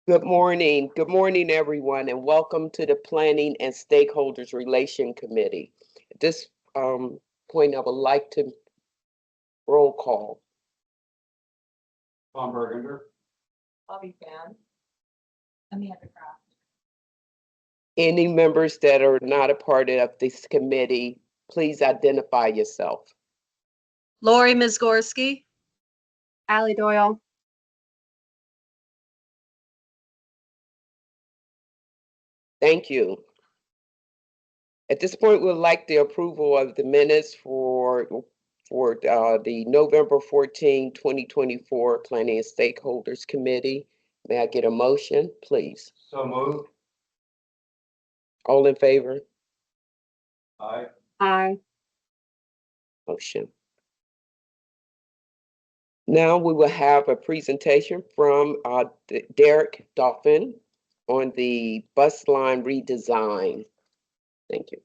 Good morning, everyone, and welcome to the Planning and Stakeholders Relation Committee. At this point, I would like to roll call. Tom Bergender. Bobby Fan. Amanda Kraft. Any members that are not a part of this committee, please identify yourself. Lori Mizgorski. Allie Doyle. Thank you. At this point, we'd like the approval of the minutes for the November 14, 2024 Planning and Stakeholders Committee. May I get a motion, please? So moved. All in favor? Aye. Aye. Motion. Now we will have a presentation from Derek Dolphin on the bus line redesign. Thank you.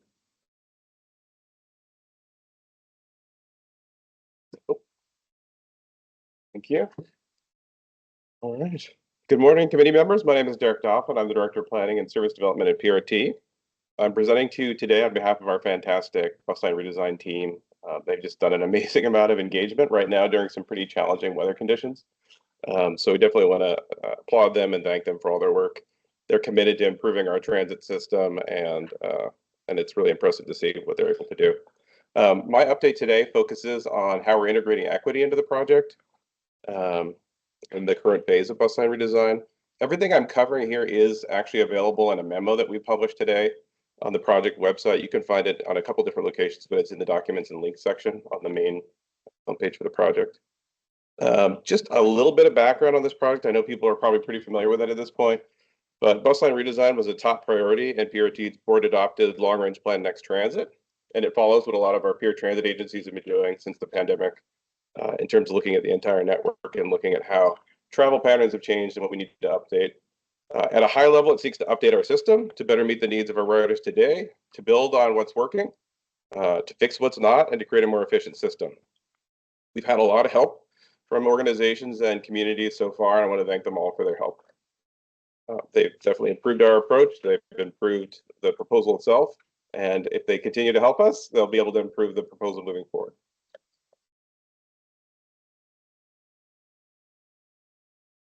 Thank you. All right. Good morning, committee members. My name is Derek Dolphin. I'm the Director of Planning and Service Development at PRT. I'm presenting to you today on behalf of our fantastic bus line redesign team. They've just done an amazing amount of engagement right now during some pretty challenging weather conditions. So we definitely want to applaud them and thank them for all their work. They're committed to improving our transit system, and it's really impressive to see what they're able to do. My update today focuses on how we're integrating equity into the project in the current phase of bus line redesign. Everything I'm covering here is actually available in a memo that we published today on the project website. You can find it on a couple different locations, but it's in the documents and links section on the main homepage for the project. Just a little bit of background on this project. I know people are probably pretty familiar with it at this point, but bus line redesign was a top priority in PRT's board adopted long range plan Next Transit, and it follows what a lot of our peer transit agencies have been doing since the pandemic in terms of looking at the entire network and looking at how travel patterns have changed and what we need to update. At a high level, it seeks to update our system to better meet the needs of our riders today, to build on what's working, to fix what's not, and to create a more efficient system. We've had a lot of help from organizations and communities so far, and I want to thank them all for their help. They've definitely improved our approach. They've improved the proposal itself, and if they continue to help us, they'll be able to improve the proposal moving forward.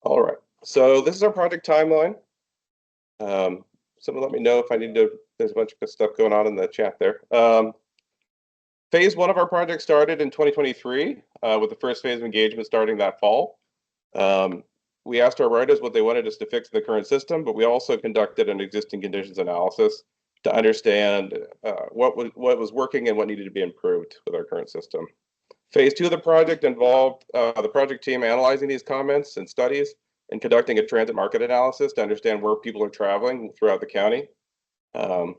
All right, so this is our project timeline. Someone let me know if I need to, there's a bunch of stuff going on in the chat there. Phase one of our project started in 2023 with the first phase of engagement starting that fall. We asked our riders what they wanted us to fix in the current system, but we also conducted an existing conditions analysis to understand what was working and what needed to be improved with our current system. Phase two of the project involved the project team analyzing these comments and studies and conducting a transit market analysis to understand where people are traveling throughout the county, whether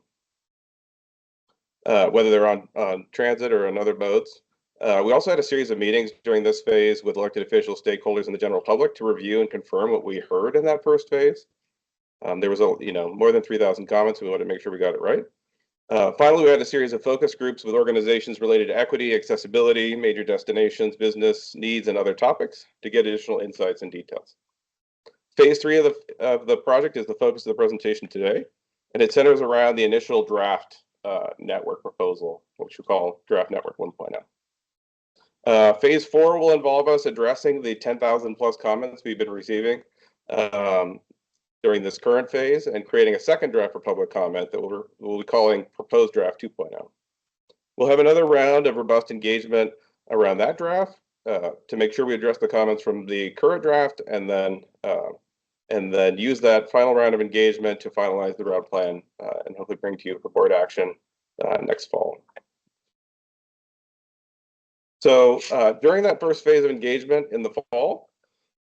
they're on transit or on other modes. We also had a series of meetings during this phase with elected officials, stakeholders, and the general public to review and confirm what we heard in that first phase. There was more than 3,000 comments. We wanted to make sure we got it right. Finally, we had a series of focus groups with organizations related to equity, accessibility, major destinations, business needs, and other topics to get additional insights and details. Phase three of the project is the focus of the presentation today, and it centers around the initial draft network proposal, which we call Draft Network 1.0. Phase four will involve us addressing the 10,000 plus comments we've been receiving during this current phase and creating a second draft for public comment that we'll be calling Proposed Draft 2.0. We'll have another round of robust engagement around that draft to make sure we address the comments from the current draft and then use that final round of engagement to finalize the route plan and hopefully bring to you for board action next fall. So during that first phase of engagement in the fall,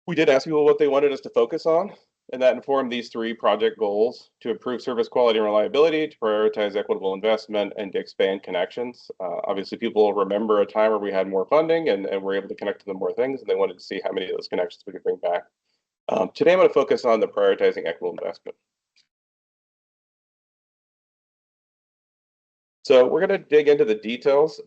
we did ask people what they wanted us to focus on, and that informed these three project goals: to improve service quality and reliability, to prioritize equitable investment, and to expand connections. Obviously, people will remember a time where we had more funding and were able to connect to them more things, and they wanted to see how many of those connections we could bring back. Today, I'm going to focus on the prioritizing equitable investment. So we're going to dig into the details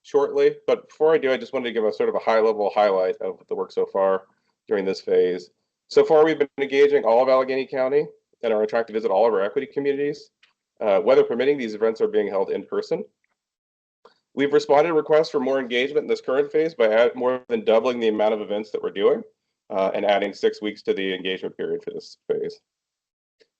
shortly, but before I do, I just wanted to give a sort of a high-level highlight of the work so far during this phase. So far, we've been engaging all of Allegheny County and are on track to visit all of our equity communities. Weather permitting, these events are being held in person. We've responded to requests for more engagement in this current phase by more than doubling the amount of events that we're doing and adding 6 weeks to the engagement period for this phase.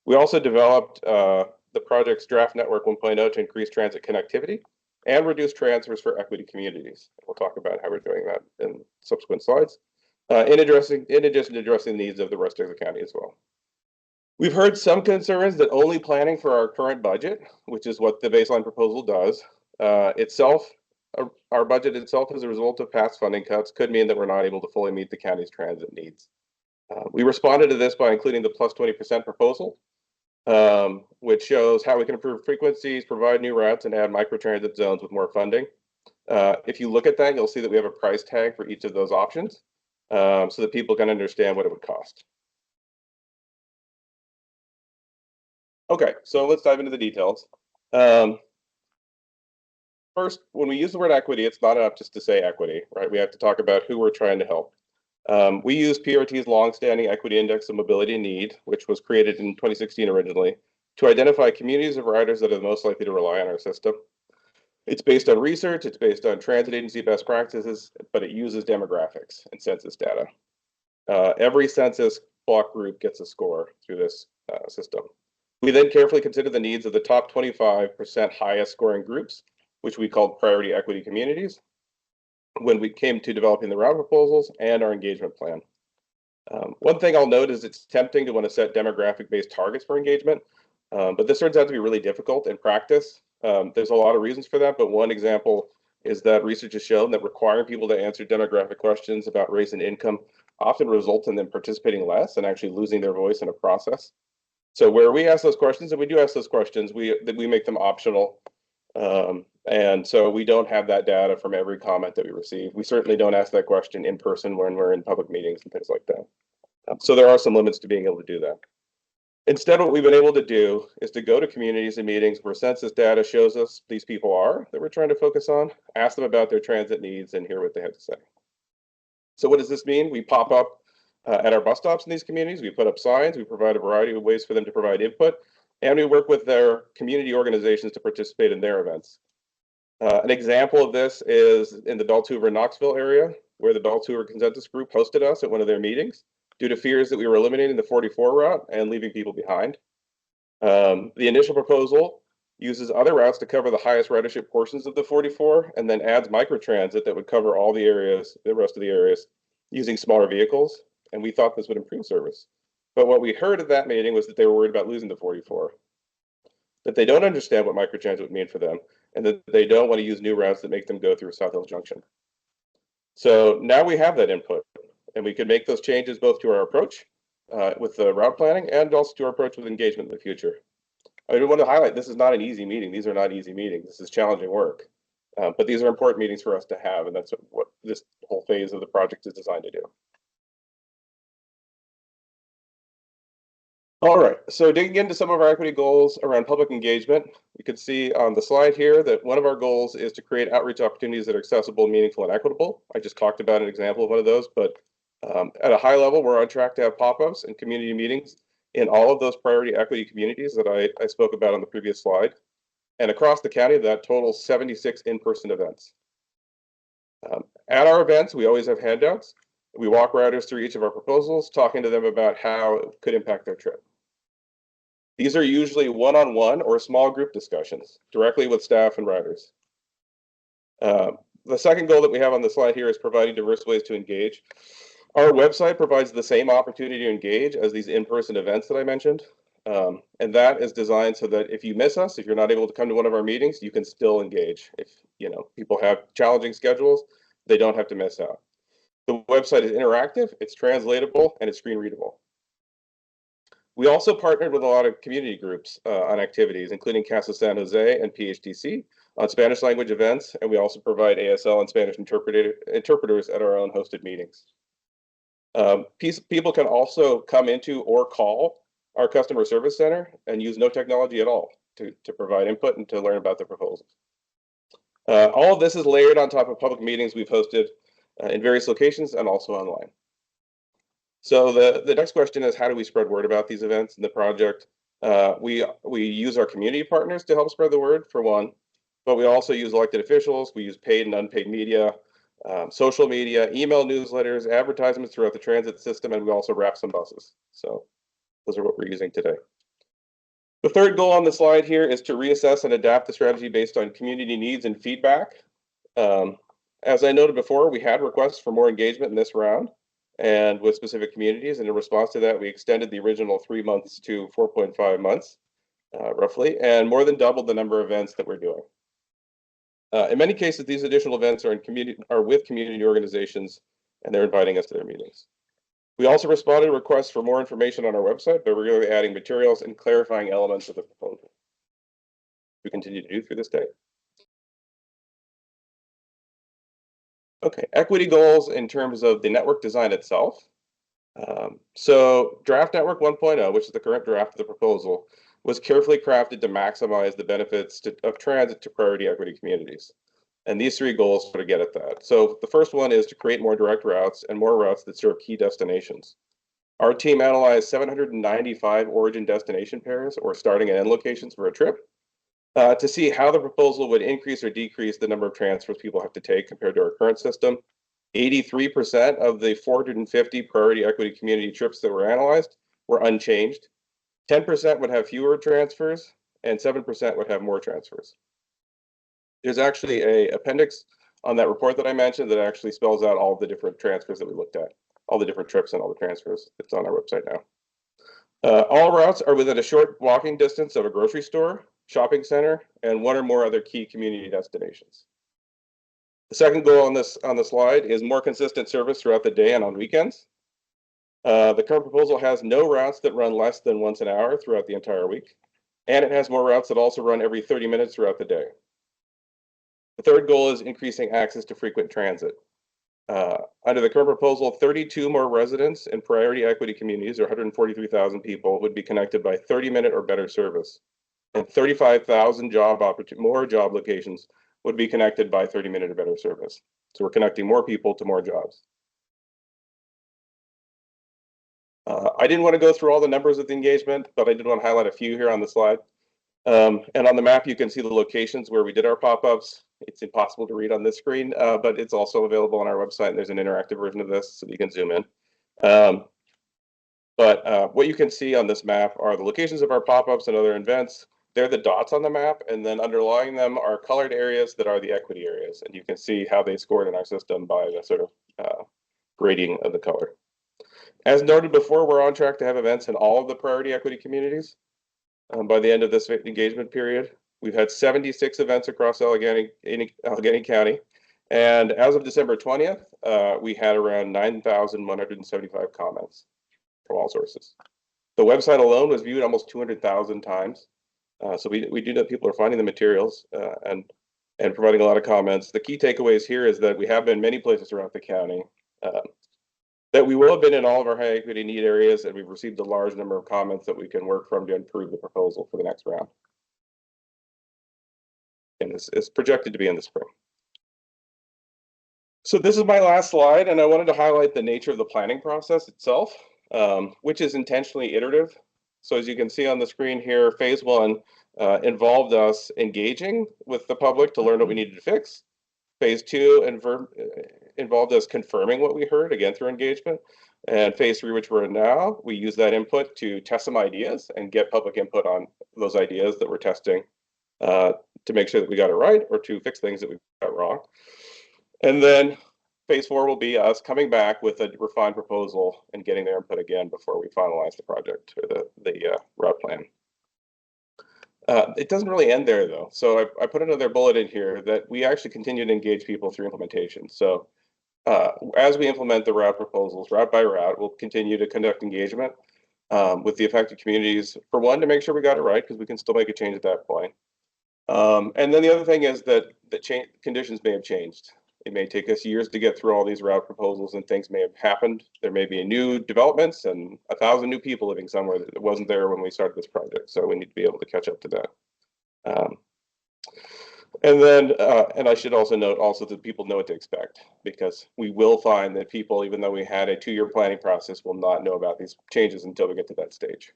We also developed the project's draft network 1.0 to increase transit connectivity and reduce transfers for equity communities. We'll talk about how we're doing that in subsequent slides, in addition to addressing the needs of the rest of the county as well. We've heard some concerns that only planning for our current budget, which is what the baseline proposal does, our budget itself as a result of past funding cuts could mean that we're not able to fully meet the county's transit needs. We responded to this by including the plus 20% proposal, which shows how we can improve frequencies, provide new routes, and add microtransit zones with more funding. If you look at that, you'll see that we have a price tag for each of those options so that people can understand what it would cost. Okay, so let's dive into the details. First, when we use the word equity, it's not enough just to say equity, right? We have to talk about who we're trying to help. We use PRT's longstanding equity index of mobility and need, which was created in 2016 originally, to identify communities of riders that are the most likely to rely on our system. It's based on research, it's based on transit agency best practices, but it uses demographics and census data. Every census block group gets a score through this system. We then carefully consider the needs of the top 25% highest scoring groups, which we called priority equity communities, when we came to developing the route proposals and our engagement plan. One thing I'll note is it's tempting to want to set demographic-based targets for engagement, but this turns out to be really difficult in practice. There's a lot of reasons for that, but one example is that research has shown that requiring people to answer demographic questions about race and income often results in them participating less and actually losing their voice in a process. So where we ask those questions, and we do ask those questions, we make them optional. And so we don't have that data from every comment that we receive. We certainly don't ask that question in person when we're in public meetings and things like that. So there are some limits to being able to do that. Instead, what we've been able to do is to go to communities and meetings where census data shows us these people are that we're trying to focus on, ask them about their transit needs, and hear what they have to say. So what does this mean? We pop up at our bus stops in these communities. We put up signs. We provide a variety of ways for them to provide input. And we work with their community organizations to participate in their events. An example of this is in the Dalton-Knoxville area, where the Dalton Consensus Group hosted us at one of their meetings due to fears that we were eliminating the 44 route and leaving people behind. The initial proposal uses other routes to cover the highest ridership portions of the 44 and then adds microtransit that would cover all the areas, the rest of the areas, using smaller vehicles. And we thought this would improve service. But what we heard at that meeting was that they were worried about losing the 44, that they don't understand what microtransit would mean for them, and that they don't want to use new routes that make them go through South Hill Junction. So now we have that input, and we can make those changes both to our approach with the route planning and also to our approach with engagement in the future. I want to highlight, this is not an easy meeting. These are not easy meetings. This is challenging work, but these are important meetings for us to have, and that's what this whole phase of the project is designed to do. All right, so digging into some of our equity goals around public engagement, you can see on the slide here that one of our goals is to create outreach opportunities that are accessible, meaningful, and equitable. I just talked about an example of one of those, but at a high level, we're on track to have pop-ups and community meetings in all of those priority equity communities that I spoke about on the previous slide. And across the county, that totals 76 in-person events. At our events, we always have handouts. We walk riders through each of our proposals, talking to them about how it could impact their trip. These are usually one-on-one or small group discussions directly with staff and riders. The second goal that we have on the slide here is providing diverse ways to engage. Our website provides the same opportunity to engage as these in-person events that I mentioned. And that is designed so that if you miss us, if you're not able to come to one of our meetings, you can still engage. If people have challenging schedules, they don't have to miss out. The website is interactive, it's translatable, and it's screen readable. We also partnered with a lot of community groups on activities, including Casa San Jose and PHTC on Spanish language events, and we also provide ASL and Spanish interpreters at our own hosted meetings. People can also come into or call our customer service center and use no technology at all to provide input and to learn about the proposals. All of this is layered on top of public meetings we've hosted in various locations and also online. So the next question is, how do we spread word about these events and the project? We use our community partners to help spread the word, for one, but we also use elected officials. We use paid and unpaid media, social media, email newsletters, advertisements throughout the transit system, and we also wrap some buses. So those are what we're using today. The third goal on the slide here is to reassess and adapt the strategy based on community needs and feedback. As I noted before, we had requests for more engagement in this round and with specific communities. And in response to that, we extended the original 3 months to 4.5 months, roughly, and more than doubled the number of events that we're doing. In many cases, these additional events are with community organizations, and they're inviting us to their meetings. We also responded to requests for more information on our website by regularly adding materials and clarifying elements of the proposal. We continue to do through this day. Okay, equity goals in terms of the network design itself. So draft network 1.0, which is the current draft of the proposal, was carefully crafted to maximize the benefits of transit to priority equity communities. And these three goals sort of get at that. So the first one is to create more direct routes and more routes that serve key destinations. Our team analyzed 795 origin destination pairs or starting and end locations for a trip to see how the proposal would increase or decrease the number of transfers people have to take compared to our current system. 83% of the 450 priority equity community trips that were analyzed were unchanged. 10% would have fewer transfers and 7% would have more transfers. There's actually an appendix on that report that I mentioned that actually spells out all the different transfers that we looked at, all the different trips and all the transfers. It's on our website now. All routes are within a short walking distance of a grocery store, shopping center, and one or more other key community destinations. The second goal on the slide is more consistent service throughout the day and on weekends. The current proposal has no routes that run less than once an hour throughout the entire week, and it has more routes that also run every 30 minutes throughout the day. The third goal is increasing access to frequent transit. Under the current proposal, 32 more residents in priority equity communities, or 143,000 people, would be connected by 30-minute or better service, and 35,000 more job locations would be connected by 30-minute or better service. So we're connecting more people to more jobs. I didn't want to go through all the numbers of the engagement, but I did want to highlight a few here on the slide. And on the map, you can see the locations where we did our pop-ups. It's impossible to read on this screen, but it's also available on our website. And there's an interactive version of this, so you can zoom in. But what you can see on this map are the locations of our pop-ups and other events. They're the dots on the map, and then underlying them are colored areas that are the equity areas. And you can see how they scored in our system by the sort of grading of the color. As noted before, we're on track to have events in all of the priority equity communities. By the end of this engagement period, we've had 76 events across Allegheny County. And as of December 20th, we had around 9,175 comments from all sources. The website alone was viewed almost 200,000 times. So we do know people are finding the materials and providing a lot of comments. The key takeaways here is that we have been many places throughout the county, that we will have been in all of our high equity need areas, and we've received a large number of comments that we can work from to improve the proposal for the next round. And this is projected to be in the spring. So this is my last slide, and I wanted to highlight the nature of the planning process itself, which is intentionally iterative. So as you can see on the screen here, phase one involved us engaging with the public to learn what we needed to fix. Phase two involved us confirming what we heard, again through engagement. And phase three, which we're in now, we use that input to test some ideas and get public input on those ideas that we're testing to make sure that we got it right or to fix things that we got wrong. And then phase four will be us coming back with a refined proposal and getting their input again before we finalize the project or the route plan. It doesn't really end there, though. So I put another bullet in here that we actually continue to engage people through implementation. So as we implement the route proposals, route by route, we'll continue to conduct engagement with the affected communities, for one, to make sure we got it right, because we can still make a change at that point. And then the other thing is that conditions may have changed. It may take us years to get through all these route proposals, and things may have happened. There may be new developments and 1,000 new people living somewhere that wasn't there when we started this project. So we need to be able to catch up to that. And then, and I should also note also that people know what to expect, because we will find that people, even though we had a 2-year planning process, will not know about these changes until we get to that stage.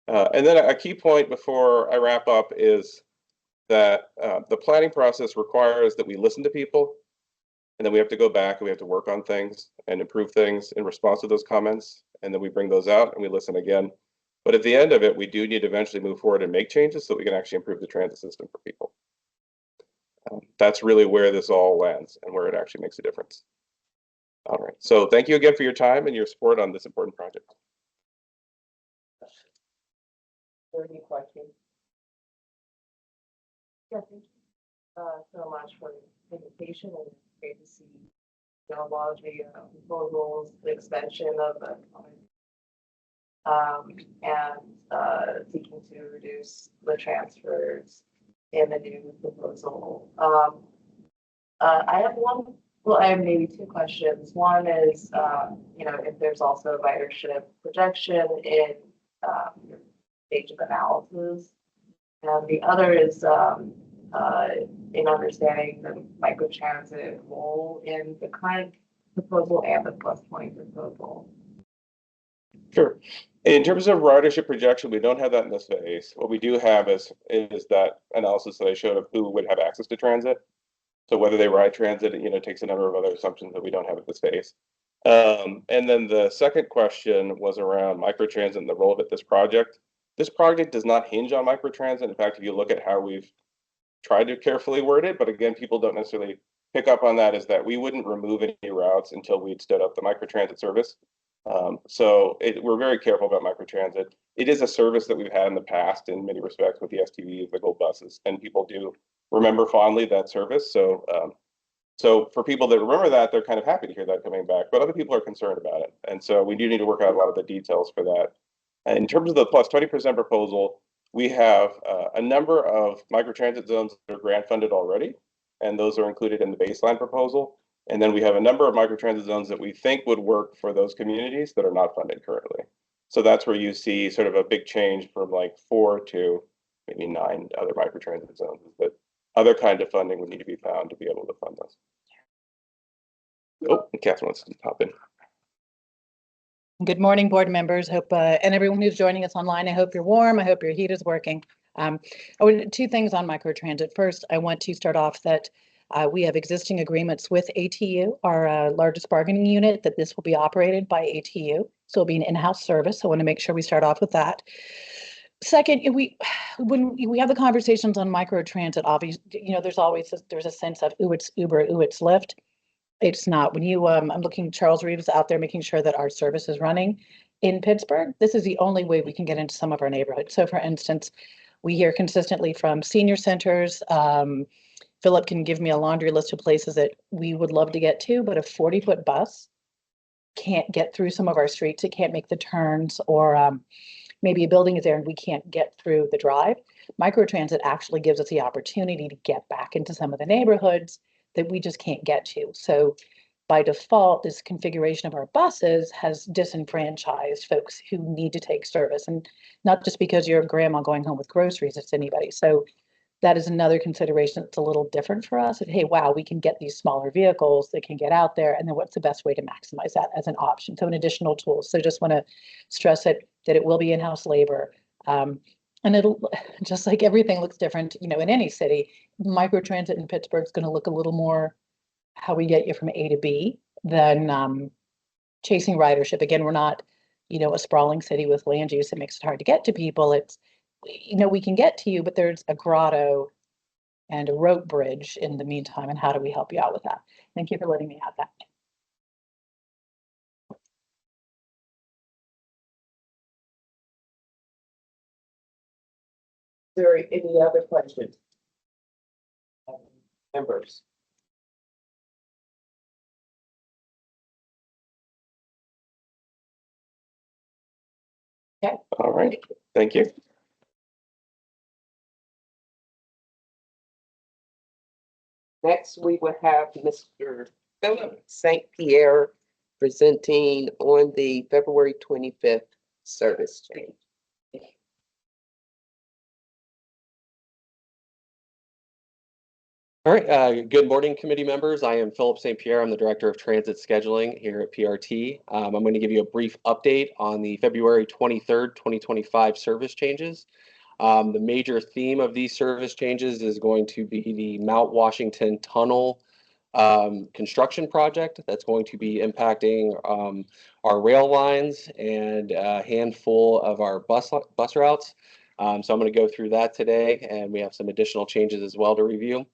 And then a key point before I wrap up is that the planning process requires that we listen to people, and then we have to go back and we have to work on things and improve things in response to those comments. And then we bring those out and we listen again. But at the end of it, we do need to eventually move forward and make changes so we can actually improve the transit system for people. That's really where this all lands and where it actually makes a difference. All right. So thank you again for your time and your support on this important project. Are there any questions? Yeah, thank you so much for the invitation, and it's great to see, you know, a lot of the proposals, the extension of the and seeking to reduce the transfers in the new proposal. I have one, well, I have maybe two questions. One is, you know, if there's also ridership projection in your stage of analysis. And the other is in understanding the microtransit role in the current proposal and the +20 proposal. Sure. In terms of ridership projection, we don't have that in this phase. What we do have is that analysis that I showed of who would have access to transit. So whether they ride transit, you know, takes a number of other assumptions that we don't have at this phase. And then the second question was around microtransit and the role of it this project. This project does not hinge on microtransit. In fact, if you look at how we've tried to carefully word it, but again, people don't necessarily pick up on that, is that we wouldn't remove any routes until we'd stood up the microtransit service. So we're very careful about microtransit. It is a service that we've had in the past in many respects with the STVs, the gold buses, and people do remember fondly that service. So so for people that remember that, they're kind of happy to hear that coming back, but other people are concerned about it. And so we do need to work out a lot of the details for that. And in terms of the +20% proposal, we have a number of microtransit zones that are grant funded already, and those are included in the baseline proposal. And then we have a number of microtransit zones that we think would work for those communities that are not funded currently. So that's where you see sort of a big change from like 4 to maybe 9 other microtransit zones, but other kind of funding would need to be found to be able to fund those. Oh, and Catherine wants to pop in. Good morning, board members. Hope and everyone who's joining us online. I hope you're warm. I hope your heat is working. Two things on microtransit. First, I want to start off that we have existing agreements with ATU, our largest bargaining unit, that this will be operated by ATU. So it'll be an in-house service. So I want to make sure we start off with that. Second, when we have the conversations on microtransit, obviously, you know, there's a sense of, ooh, it's Uber, ooh, it's Lyft. It's not. When you, I'm looking, Charles Reeves out there making sure that our service is running in Pittsburgh. This is the only way we can get into some of our neighborhoods. So for instance, we hear consistently from senior centers. Philip can give me a laundry list of places that we would love to get to, but a 40-foot bus can't get through some of our streets. It can't make the turns, or maybe a building is there and we can't get through the drive. Microtransit actually gives us the opportunity to get back into some of the neighborhoods that we just can't get to. So by default, this configuration of our buses has disenfranchised folks who need to take service, and not just because you're a grandma going home with groceries, it's anybody. So that is another consideration that's a little different for us. That, hey, wow, we can get these smaller vehicles that can get out there, and then what's the best way to maximize that as an option? So an additional tool. So just want to stress that it will be in-house labor. And it'll, just like everything looks different, you know, in any city, microtransit in Pittsburgh is going to look a little more how we get you from A to B than chasing ridership. Again, we're not, you know, a sprawling city with land use that makes it hard to get to people. It's, you know, we can get to you, but there's a grotto and a rope bridge in the meantime. And how do we help you out with that? Thank you for letting me have that. Is there any other questions? Members? Okay. All right. Thank you. Next, we will have Mr. Philip St. Pierre presenting on the February 25th service change. All right, good morning, committee members. I am Philip St. Pierre. I'm the Director of Transit Scheduling here at PRT. I'm going to give you a brief update on the February 23rd, 2025 service changes. The major theme of these service changes is going to be the Mount Washington Tunnel construction project that's going to be impacting our rail lines and a handful of our bus routes. So I'm going to go through that today, and we have some additional changes as well to review.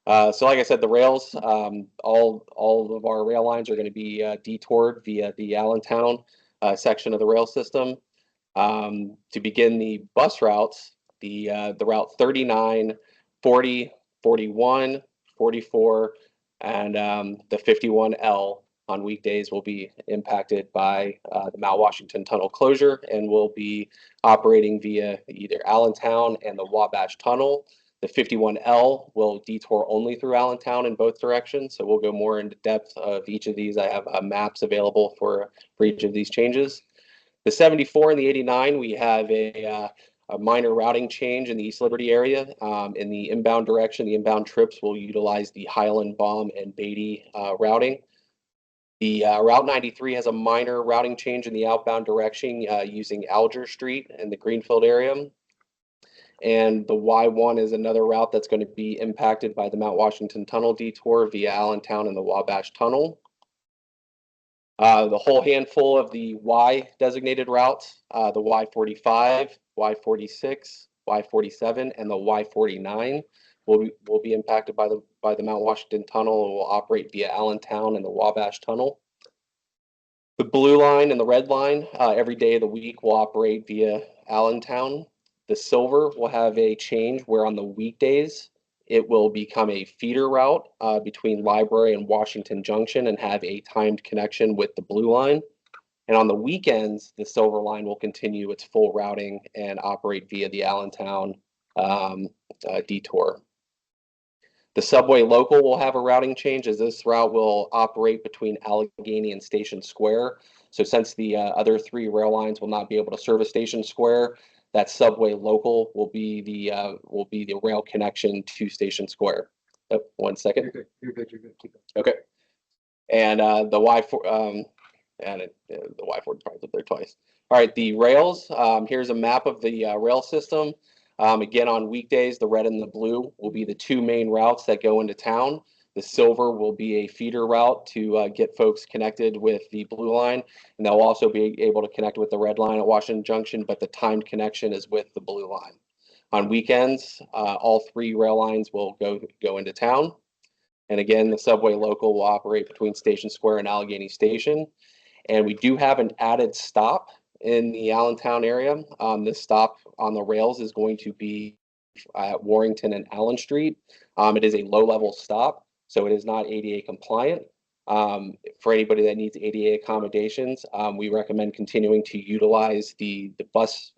So like I said, the rails, all of our rail lines are going to be detoured via the Allentown section of the rail system. To begin the bus routes, the route 39, 40, 41, 44, and the 51L on weekdays will be impacted by the Mount Washington Tunnel closure and will be operating via either Allentown and the Wabash Tunnel. The 51L will detour only through Allentown in both directions, so we'll go more into depth of each of these. I have maps available for each of these changes. The 74 and the 89, we have a minor routing change in the East Liberty area. In the inbound direction, the inbound trips will utilize the Highland, Baum, and Beatty routing. The Route 93 has a minor routing change in the outbound direction using Alger Street in the Greenfield area. And the Y1 is another route that's going to be impacted by the Mount Washington Tunnel detour via Allentown and the Wabash Tunnel. The whole handful of the Y designated routes, the Y45, Y46, Y47, and the Y49 will be impacted by the Mount Washington Tunnel and will operate via Allentown and the Wabash Tunnel. The blue line and the red line every day of the week will operate via Allentown. The silver will have a change where on the weekdays it will become a feeder route between Library and Washington Junction and have a timed connection with the blue line. And on the weekends, the silver line will continue its full routing and operate via the Allentown detour. The subway local will have a routing change as this route will operate between Allegheny and Station Square. So since the other three rail lines will not be able to service Station Square, that subway local will be the rail connection to Station Square. Oh, 1 second. You're good. Keep it. Okay. And the Y4 the Y4 probably up there twice. All right, the rails. Here's a map of the rail system. Again, on weekdays, the red and the blue will be the two main routes that go into town. The silver will be a feeder route to get folks connected with the blue line, and they'll also be able to connect with the red line at Washington Junction, but the timed connection is with the blue line. On weekends, all three rail lines will go into town. And again, the subway local will operate between Station Square and Allegheny Station. And we do have an added stop in the Allentown area. This stop on the rails is going to be at Warrington and Allen Street. It is a low-level stop, so it is not ADA compliant. For anybody that needs ADA accommodations, we recommend continuing to utilize the bus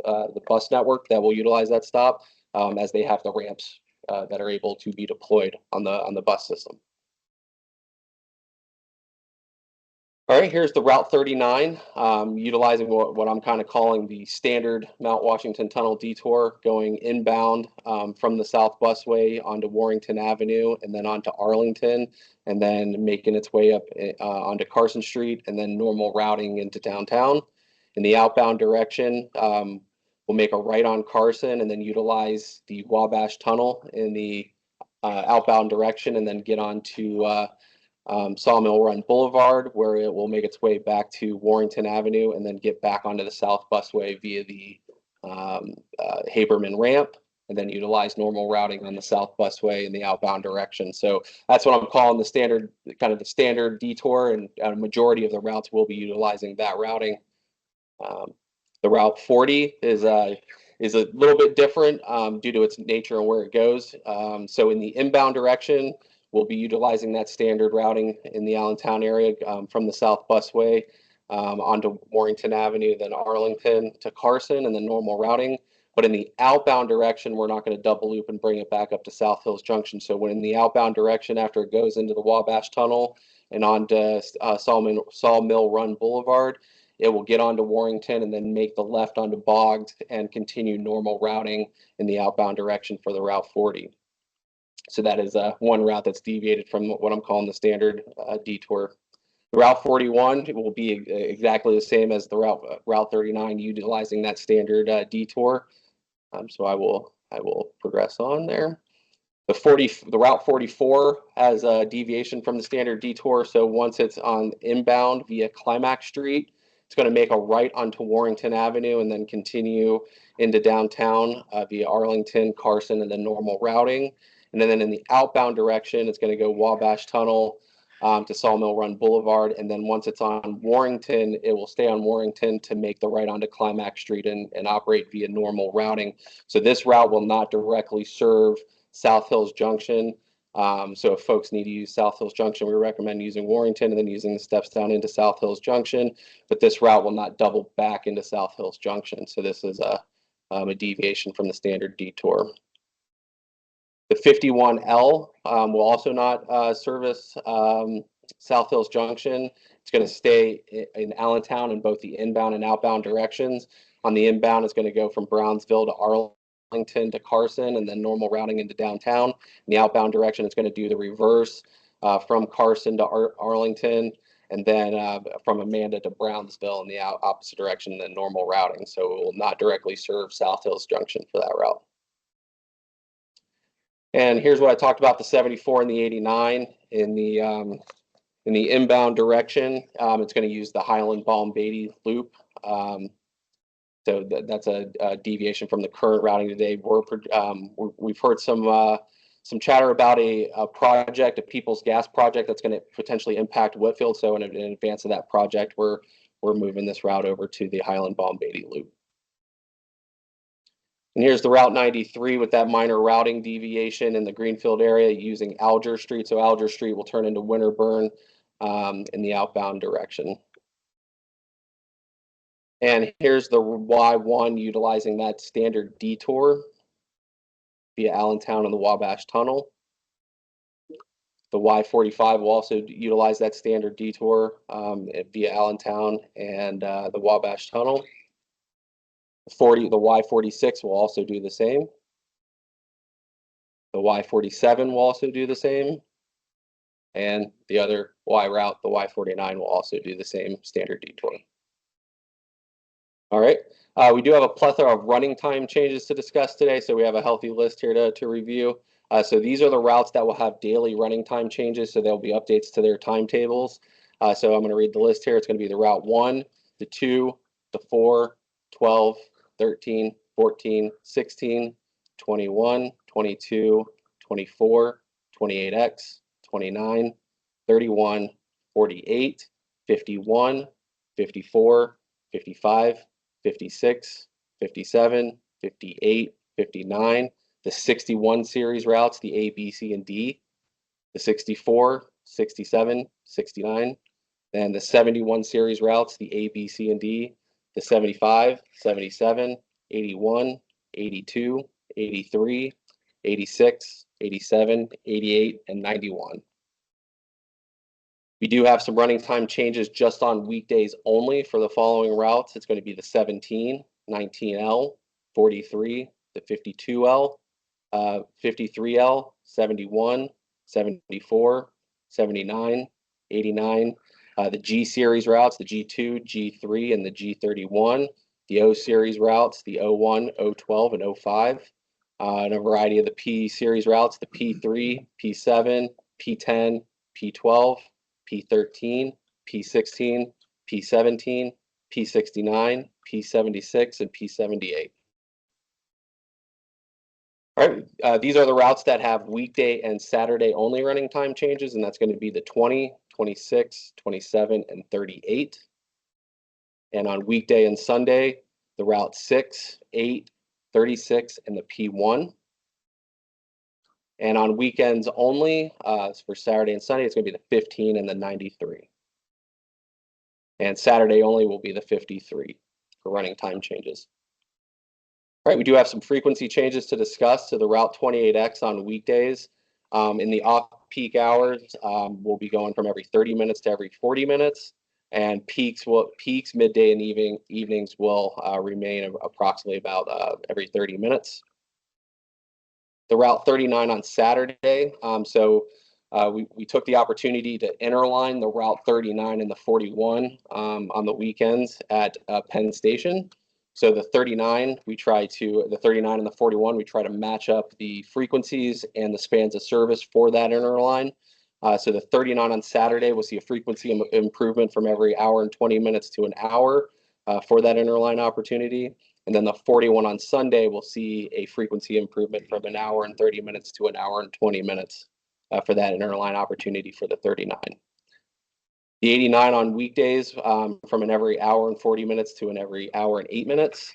network that will utilize that stop, as they have the ramps that are able to be deployed on the bus system. All right, here's the Route 39, utilizing what I'm kind of calling the standard Mount Washington Tunnel detour, going inbound from the South Busway onto Warrington Avenue and then onto Arlington, and then making its way up onto Carson Street, and then normal routing into downtown. In the outbound direction, we'll make a right on Carson and then utilize the Wabash Tunnel in the outbound direction, and then get onto Sawmill Run Boulevard, where it will make its way back to Warrington Avenue and then get back onto the South Busway via the Haberman ramp, and then utilize normal routing on the South Busway in the outbound direction. So that's what I'm calling the standard, kind of the standard detour, and a majority of the routes will be utilizing that routing. The Route 40 is a little bit different due to its nature and where it goes. So in the inbound direction, we'll be utilizing that standard routing in the Allentown area from the South Busway onto Warrington Avenue, then Arlington to Carson, and then normal routing. But in the outbound direction, we're not going to double loop and bring it back up to South Hills Junction. So when in the outbound direction, after it goes into the Wabash Tunnel and onto Sawmill Run Boulevard, it will get onto Warrington and then make the left onto Boggs and continue normal routing in the outbound direction for the Route 40. So that is one route that's deviated from what I'm calling the standard detour. Route 41 will be exactly the same as the route 39, utilizing that standard detour. So I will progress on there. The route 44 has a deviation from the standard detour. So once it's on inbound via Climax Street, it's going to make a right onto Warrington Avenue and then continue into downtown via Arlington, Carson, and then normal routing. And then in the outbound direction, it's going to go Wabash Tunnel to Sawmill Run Boulevard. And then once it's on Warrington, it will stay on Warrington to make the right onto Climax Street and operate via normal routing. So this route will not directly serve South Hills Junction. So if folks need to use South Hills Junction, we recommend using Warrington and then using the steps down into South Hills Junction. But this route will not double back into South Hills Junction. So this is a deviation from the standard detour. The 51L will also not service South Hills Junction. It's going to stay in Allentown in both the inbound and outbound directions. On the inbound, it's going to go from Brownsville to Arlington to Carson and then normal routing into downtown. In the outbound direction, it's going to do the reverse from Carson to Arlington and then from Amanda to Brownsville in the opposite direction and then normal routing. So it will not directly serve South Hills Junction for that route. And here's what I talked about, the 74 and the 89 in the inbound direction. It's going to use the Highland Balm Beatty loop. So that's a deviation from the current routing today. We've heard some chatter about a project, a People's Gas project that's going to potentially impact Whitfield. So in advance of that project, we're moving this route over to the Highland Balm Beatty loop. And here's the Route 93 with that minor routing deviation in the Greenfield area using Alger Street. So Alger Street will turn into Winterburn in the outbound direction. And here's the Y1 utilizing that standard detour via Allentown and the Wabash Tunnel. The Y45 will also utilize that standard detour via Allentown and the Wabash Tunnel. The Y46 will also do the same. The Y47 will also do the same. And the other Y route, the Y49, will also do the same standard detour. All right. We do have a plethora of running time changes to discuss today, so we have a healthy list here to review. So these are the routes that will have daily running time changes, so there'll be updates to their timetables. So I'm going to read the list here. It's going to be the Route 1, the 2, the 4, 12, 13, 14, 16, 21, 22, 24, 28X, 29, 31, 48, 51, 54, 55, 56, 57, 58, 59, the 61 series routes, the A, B, C, and D, the 64, 67, 69, and the 71 series routes, the A, B, C, and D, the 75, 77, 81, 82, 83, 86, 87, 88, and 91. We do have some running time changes just on weekdays only for the following routes. It's going to be the 17, 19L, 43, the 52L, 53L, 71, 74, 79, 89, the G series routes, the G2, G3, and the G31, the O series routes, the O1, O12, and O5, and a variety of the P series routes, the P3, P7, P10, P12, P13, P16, P17, P69, P76, and P78. All right, these are the routes that have weekday and Saturday only running time changes, and that's going to be the 20, 26, 27, and 38. And on weekday and Sunday, the Route 6, 8, 36, and the P1. And on weekends only, for Saturday and Sunday, it's going to be the 15 and the 93. And Saturday only will be the 53 for running time changes. All right, we do have some frequency changes to discuss to the Route 28X on weekdays. In the off-peak hours, we'll be going from every 30 minutes to every 40 minutes. And peaks, midday, and evenings will remain approximately about every 30 minutes. the Route 39 on Saturday. We took the opportunity to interline the Route 39 and the 41 on the weekends at Penn Station. So the 39 and the 41, we try to match up the frequencies and the spans of service for that interline. So the 39 on Saturday will see a frequency improvement from every hour and 20 minutes to an hour for that interline opportunity. And then the 41 on Sunday will see a frequency improvement from an hour and 30 minutes to an hour and 20 minutes for that interline opportunity for the 39. The 89 on weekdays from an every hour and 40 minutes to an every hour and 8 minutes.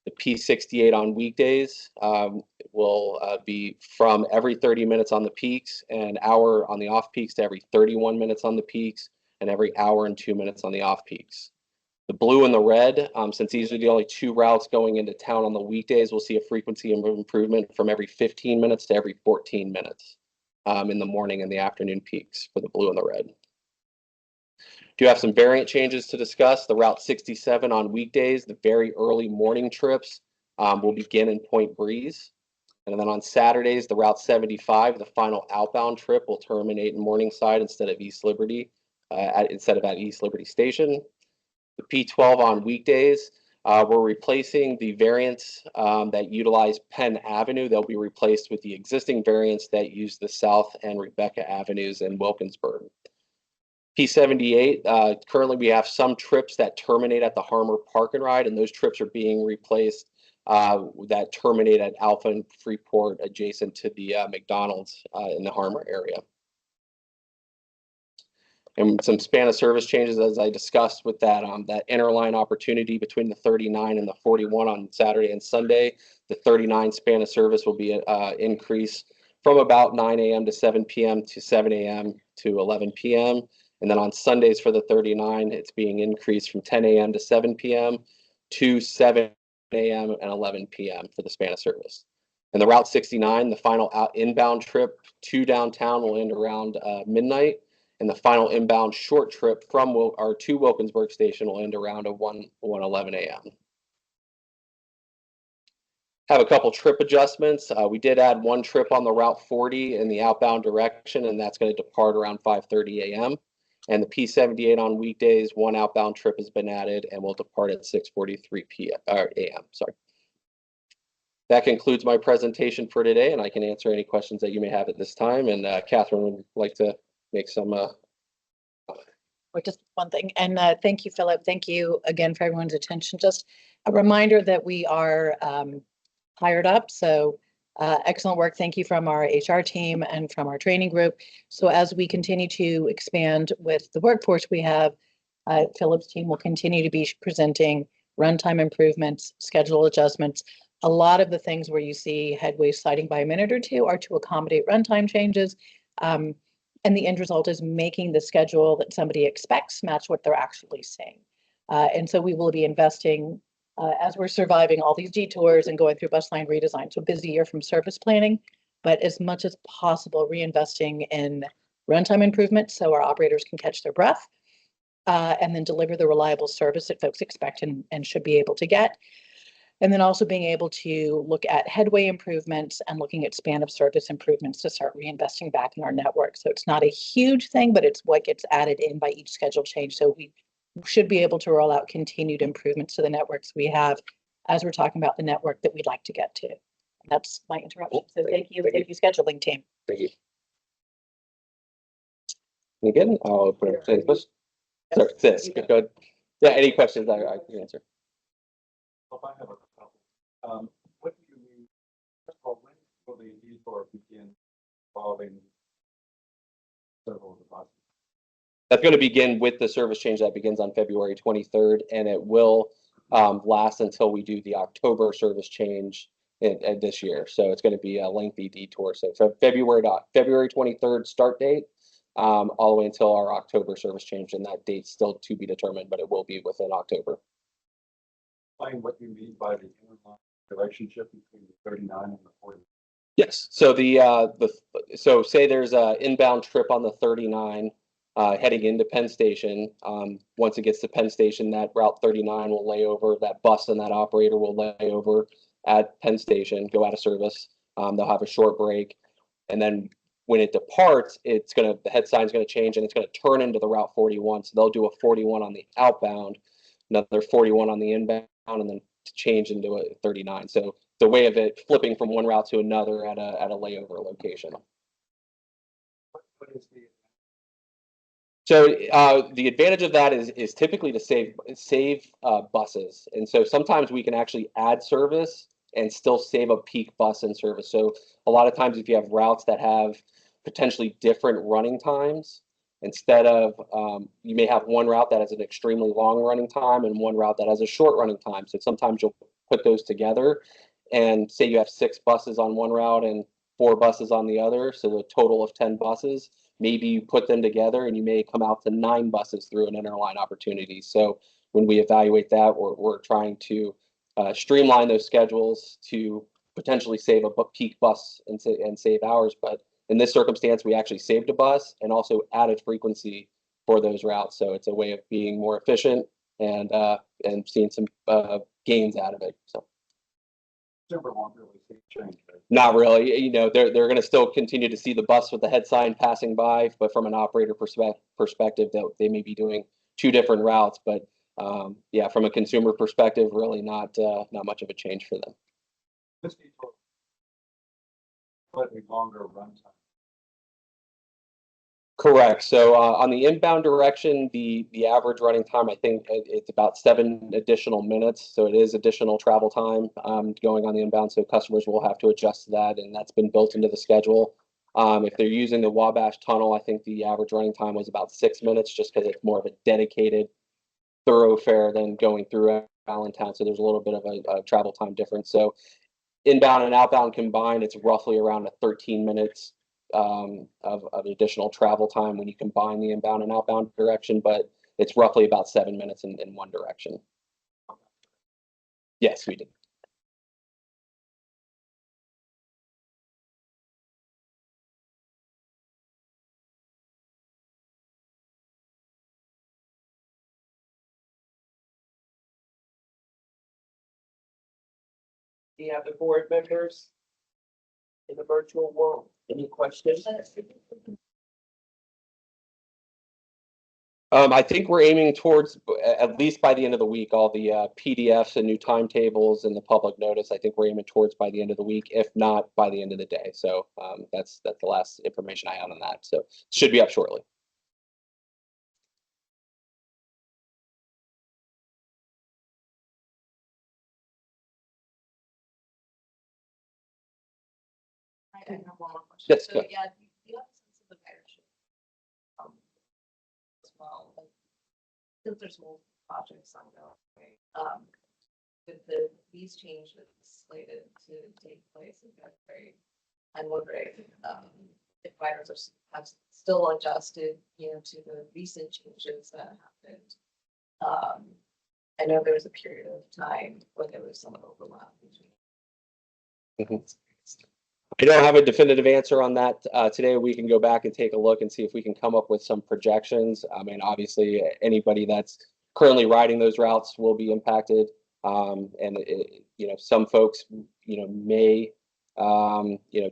The P68 on weekdays will be from every 30 minutes on the peaks, an hour on the off peaks to every 31 minutes on the peaks, and every hour and 2 minutes on the off peaks. The blue and the red, since these are the only two routes going into town on the weekdays, we'll see a frequency improvement from every 15 minutes to every 14 minutes in the morning and the afternoon peaks for the blue and the red. Do have some variant changes to discuss. The Route 67 on weekdays, the very early morning trips will begin in Point Breeze. And then on Saturdays, the Route 75, the final outbound trip will terminate in Morningside instead of East Liberty, at East Liberty Station. The P12 on weekdays, we're replacing the variants that utilize Penn Avenue. They'll be replaced with the existing variants that use the South and Rebecca Avenues in Wilkinsburg. P78, currently we have some trips that terminate at the Harmer Park and Ride, and those trips are being replaced that terminate at Alpha and Freeport adjacent to the McDonald's in the Harmer area. And some span of service changes, as I discussed with that interline opportunity between the 39 and the 41 on Saturday and Sunday. The 39 span of service will be increased from about 9 a.m. to 7 p.m. to 7 a.m. to 11 p.m. And then on Sundays for the 39, it's being increased from 10 a.m. to 7 p.m. to 7 a.m. and 11 p.m. for the span of service. And the Route 69, the final inbound trip to downtown will end around midnight. And the final inbound short trip from to Wilkinsburg Station will end around 1:11 a.m. Have a couple trip adjustments. We did add one trip on the Route 40 in the outbound direction, and that's going to depart around 5:30 a.m. And the P78 on weekdays, one outbound trip has been added and will depart at 6:43 a.m. Sorry. That concludes my presentation for today, and I can answer any questions that you may have at this time. And Catherine would like to make some. Or just one thing, and thank you, Philip. Thank you again for everyone's attention. Just a reminder that we are hired up. So excellent work. Thank you from our HR team and from our training group. So as we continue to expand with the workforce we have, Philip's team will continue to be presenting runtime improvements, schedule adjustments. A lot of the things where you see headway sliding by a minute or two are to accommodate runtime changes. And the end result is making the schedule that somebody expects match what they're actually seeing. And so we will be investing as we're surviving all these detours and going through bus line redesign. So busy year from service planning, but as much as possible reinvesting in runtime improvements so our operators can catch their breath and then deliver the reliable service that folks expect and should be able to get. And then also being able to look at headway improvements and looking at span of service improvements to start reinvesting back in our network. So it's not a huge thing, but it's what gets added in by each schedule change. So we should be able to roll out continued improvements to the networks we have as we're talking about the network that we'd like to get to. And that's my interruption. So thank you, scheduling team. Thank you. And again, I'll put it in question. Sorry, this. Go ahead. Yeah, any questions I can answer. Well, I have a couple. What do you mean? First of all, when will the detour begin involving several of the buses? That's going to begin with the service change that begins on February 23rd, and it will last until we do the October service change in this year. So it's going to be a lengthy detour. So from February 23rd start date, all the way until our October service change, and that date's still to be determined, but it will be within October. Explain what you mean by the interline relationship between the 39 and the 40. Yes. So so say there's an inbound trip on the 39 heading into Penn Station. Once it gets to Penn Station, that Route 39 will lay over. That bus and that operator will lay over at Penn Station, go out of service. They'll have a short break, and then when it departs, the head sign's gonna change and it's gonna turn into the Route 41. So they'll do a 41 on the outbound, another 41 on the inbound, and then change into a 39. So the way of it flipping from one route to another at a layover location. What is the? So the advantage of that is typically to save buses, and so sometimes we can actually add service and still save a peak bus in service. So a lot of times, if you have routes that have potentially different running times, instead of you may have one route that has an extremely long running time and one route that has a short running time. So sometimes you'll put those together, and say you have 6 buses on one route and 4 buses on the other, so a total of 10 buses. Maybe you put them together and you may come out to 9 buses through an interline opportunity. So when we evaluate that, we're trying to streamline those schedules to potentially save a peak bus and save hours. But in this circumstance, we actually saved a bus and also added frequency for those routes. So it's a way of being more efficient and seeing some gains out of it. So. Consumer won't really see a change. Right? Not really. You know, they're going to still continue to see the bus with the head sign passing by, but from an operator perspective, that they may be doing 2 different routes. But yeah, from a consumer perspective, really not much of a change for them. This detour slightly longer run time. Correct. So on the inbound direction, the average running time, I think it's about 7 additional minutes. So it is additional travel time going on the inbound. So customers will have to adjust to that, and that's been built into the schedule. If they're using the Wabash Tunnel, I think the average running time was about 6 minutes, just because it's more of a dedicated thoroughfare than going through Allentown. So there's a little bit of a travel time difference. So inbound and outbound combined, it's roughly around a 13 minutes of additional travel time when you combine the inbound and outbound direction, but it's roughly about 7 minutes in one direction. Yes, we did. The other board members in the virtual world, any questions? I think we're aiming towards, at least by the end of the week, all the PDFs and new timetables and the public notice. I think we're aiming towards by the end of the week, if not by the end of the day. So that's the last information I have on that. So it should be up shortly. I have one more question. Yes, So, go. yeah, you have a sense of the ridership. As well, like, since there's multiple projects ongoing, with these changes slated to take place in February, I'm wondering, if riders have still adjusted, to the recent changes that happened. I know there was a period of time when there was some overlap between. I don't have a definitive answer on that today. We can go back and take a look and see if we can come up with some projections. I mean, obviously, anybody that's currently riding those routes will be impacted. Some folks, may,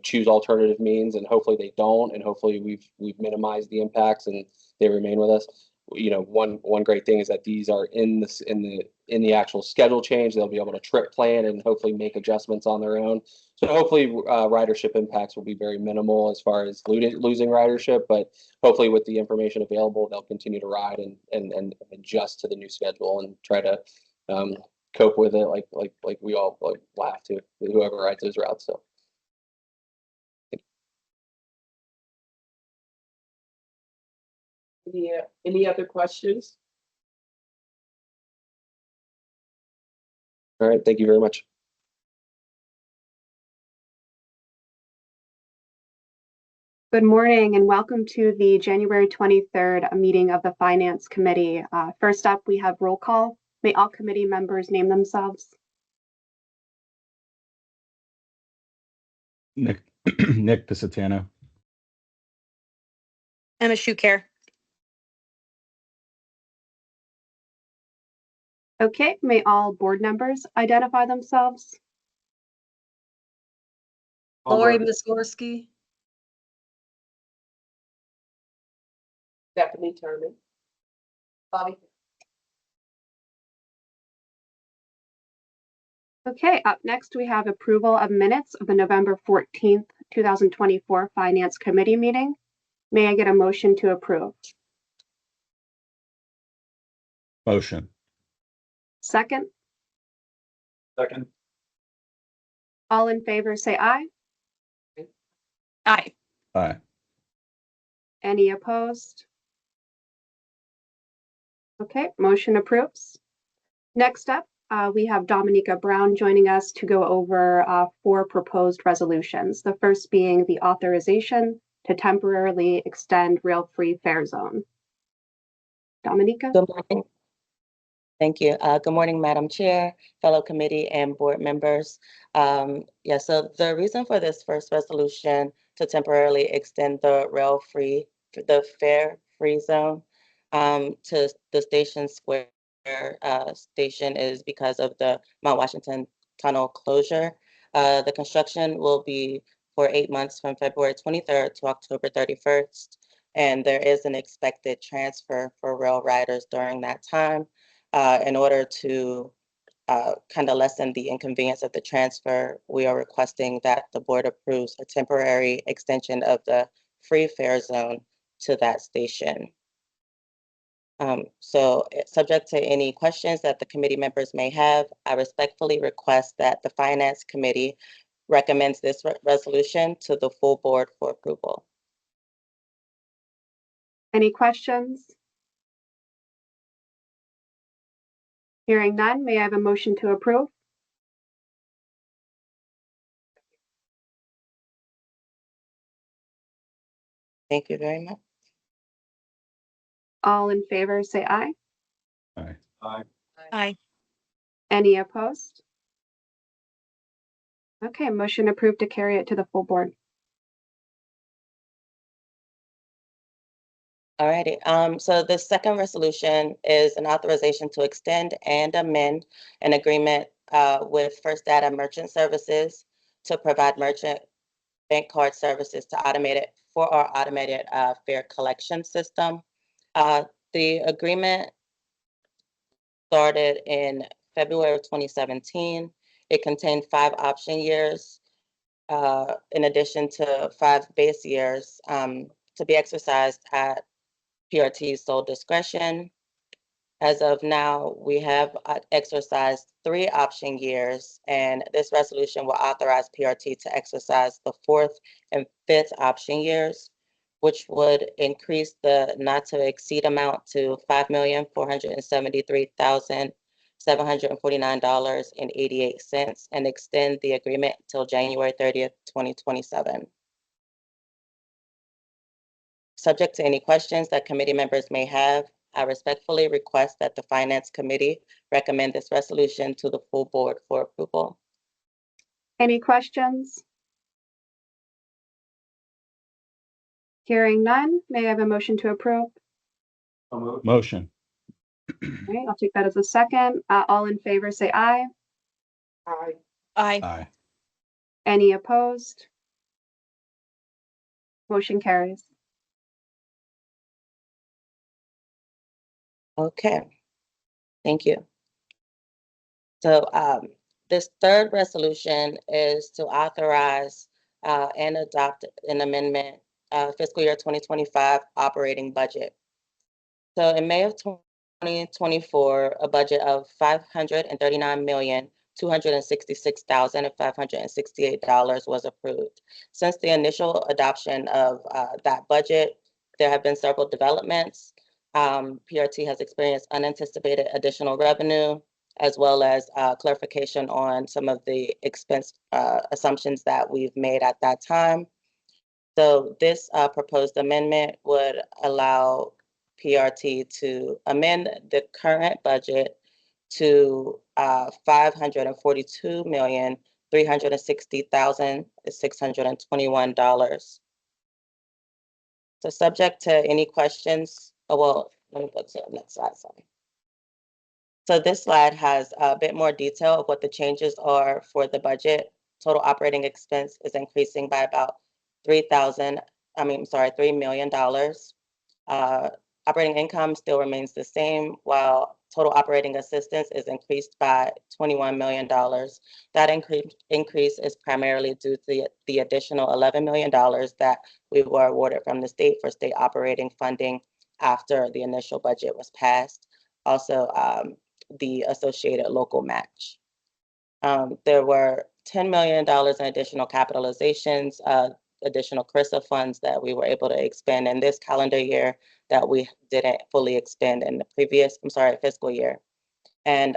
choose alternative means, and hopefully they don't. And hopefully we've minimized the impacts and they remain with us. One great thing is that these are in the actual schedule change. They'll be able to trip plan and hopefully make adjustments on their own. So hopefully ridership impacts will be very minimal as far as losing ridership, but hopefully with the information available, they'll continue to ride and adjust to the new schedule and try to cope with it like we all will have to, whoever rides those routes. So. Any other questions? All right, thank you very much. Good morning and welcome to the January 23rd meeting of the Finance Committee. First up, we have roll call. May all committee members name themselves. Nick Pisatano. Emma Schuker. Okay, may all board members identify themselves. Lori Mizgorski, Stephanie Turner. Bobby? Okay, up next, we have approval of minutes of the November 14th, 2024 Finance Committee meeting. May I get a motion to approve? Motion. Second, Second. all in favor, say aye. Aye. Aye. Any opposed? Okay, motion approves. Next up, we have Dominica Brown joining us to go over 4 proposed resolutions. The first being the authorization to temporarily extend rail-free fare zone. Dominica? Good morning. Thank you. Good morning, Madam Chair, fellow committee and board members. So the reason for this first resolution to temporarily extend the fare-free zone to the Station Square station is because of the Mount Washington Tunnel closure. The construction will be for 8 months from February 23rd to October 31st. And there is an expected transfer for rail riders during that time. In order to kind of lessen the inconvenience of the transfer, we are requesting that the board approves a temporary extension of the free fare zone to that station. Subject to any questions that the committee members may have, I respectfully request that the Finance Committee recommends this resolution to the full board for approval. Any questions? Hearing none, may I have a motion to approve? Thank you very much. All in favor, say aye. Aye. Aye. Aye. Any opposed? Okay, motion approved to carry it to the full board. Alrighty, so the second resolution is an authorization to extend and amend an agreement with First Data Merchant Services to provide merchant bank card services to our automated fare collection system. The agreement started in February of 2017. It contained 5 option years, in addition to 5 base years to be exercised at PRT's sole discretion. As of now, we have exercised 3 option years, and this resolution will authorize PRT to exercise the 4th and 5th option years, which would increase the not to exceed amount to $5,473,749.88 and extend the agreement until January 30th, 2027. Subject to any questions that committee members may have, I respectfully request that the Finance Committee recommend this resolution to the full board for approval. Any questions? Hearing none, may I have a motion to approve? So moved. Motion. All right, I'll take that as a second. All in favor, say aye. Aye. Aye. Aye. Any opposed? Motion carries. Okay, thank you. So this third resolution is to authorize and adopt an amendment fiscal year 2025 operating budget. So in May of 2024, a budget of $539,266,568 was approved. Since the initial adoption of that budget, there have been several developments. PRT has experienced unanticipated additional revenue, as well as clarification on some of the expense assumptions that we've made at that time. So this proposed amendment would allow PRT to amend the current budget to $542,360,621. So subject to any questions, let me go to the next slide, sorry. So this slide has a bit more detail of what the changes are for the budget. total operating expense is increasing by about $3 million. Operating income still remains the same, while total operating assistance is increased by $21 million. That increase is primarily due to the additional $11 million that we were awarded from the state for state operating funding after the initial budget was passed. Also, the associated local match. There were $10 million in additional capitalizations, additional CRISA funds that we were able to expend in this calendar year that we didn't fully expend in the previous, fiscal year. And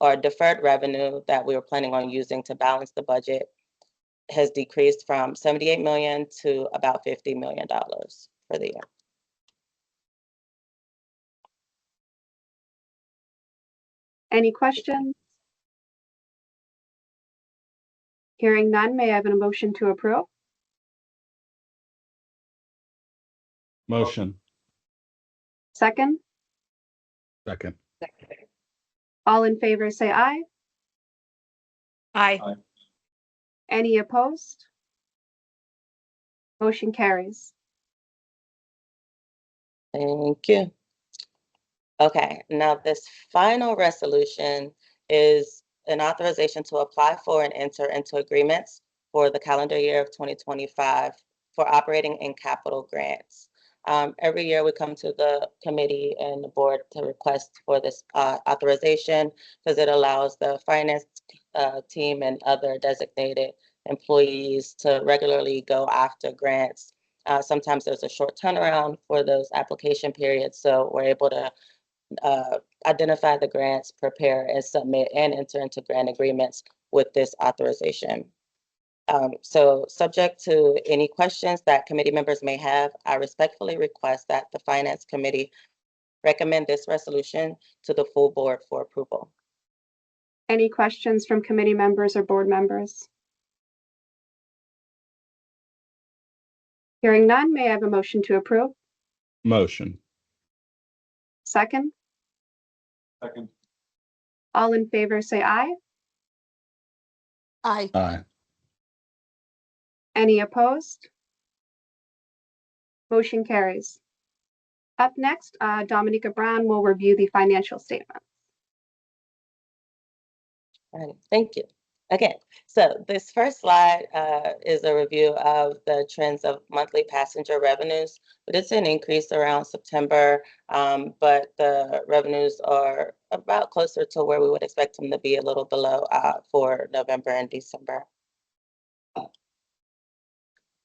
our deferred revenue that we were planning on using to balance the budget has decreased from 78 million to about $50 million for the year. Any questions? Hearing none, may I have a motion to approve? Motion. Second, Second. all in favor, say aye. Aye. Any opposed? Motion carries. Thank you. Okay, now this final resolution is an authorization to apply for and enter into agreements for the calendar year of 2025 for operating and capital grants. Every year we come to the committee and the board to request for this authorization because it allows the finance team and other designated employees to regularly go after grants. Sometimes there's a short turnaround for those application periods, so we're able to identify the grants, prepare and submit and enter into grant agreements with this authorization. So subject to any questions that committee members may have, I respectfully request that the Finance Committee recommend this resolution to the full board for approval. Any questions from committee members or board members? Hearing none, may I have a motion to approve? Motion. Second, Second. all in favor, say aye. Aye. Aye. Any opposed? Motion carries. Up next, Dominica Brown will review the financial statement. All right, thank you. Okay, so this first slide is a review of the trends of monthly passenger revenues. We did see an increase around September, but the revenues are about closer to where we would expect them to be, a little below for November and December.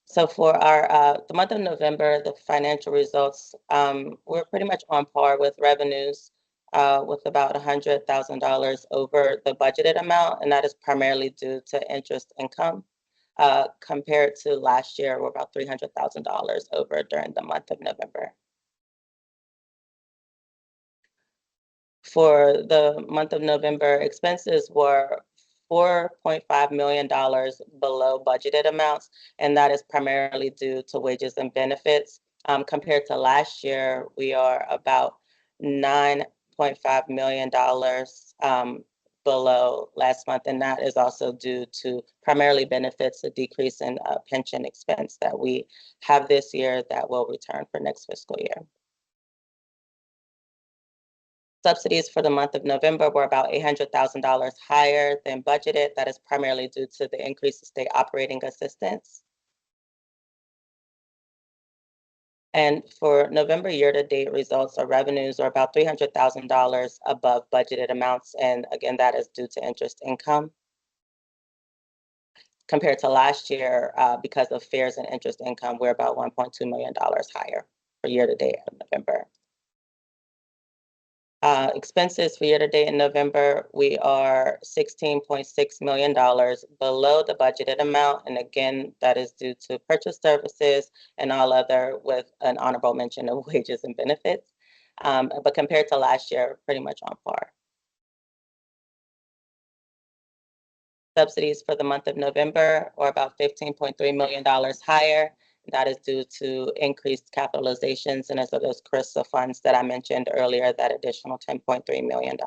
So for our the month of November, the financial results, we're pretty much on par with revenues with about $100,000 over the budgeted amount, and that is primarily due to interest income. Compared to last year, we're about $300,000 over during the month of November. For the month of November, expenses were $4.5 million below budgeted amounts, and that is primarily due to wages and benefits. Compared to last year, we are about $9.5 million below last month, and that is also due to primarily benefits, a decrease in pension expense that we have this year that will return for next fiscal year. Subsidies for the month of November were about $800,000 higher than budgeted. That is primarily due to the increase in state operating assistance. And for November year-to-date results, our revenues are about $300,000 above budgeted amounts. And again, that is due to interest income. Compared to last year, because of fares and interest income, we're about $1.2 million higher for year-to-date in November. Expenses for year-to-date in November, we are $16.6 million below the budgeted amount. And again, that is due to purchase services and all other with an honorable mention of wages and benefits. But compared to last year, pretty much on par. Subsidies for the month of November are about $15.3 million higher. That is due to increased capitalizations and as of those CRISA funds that I mentioned earlier, that additional $10.3 million.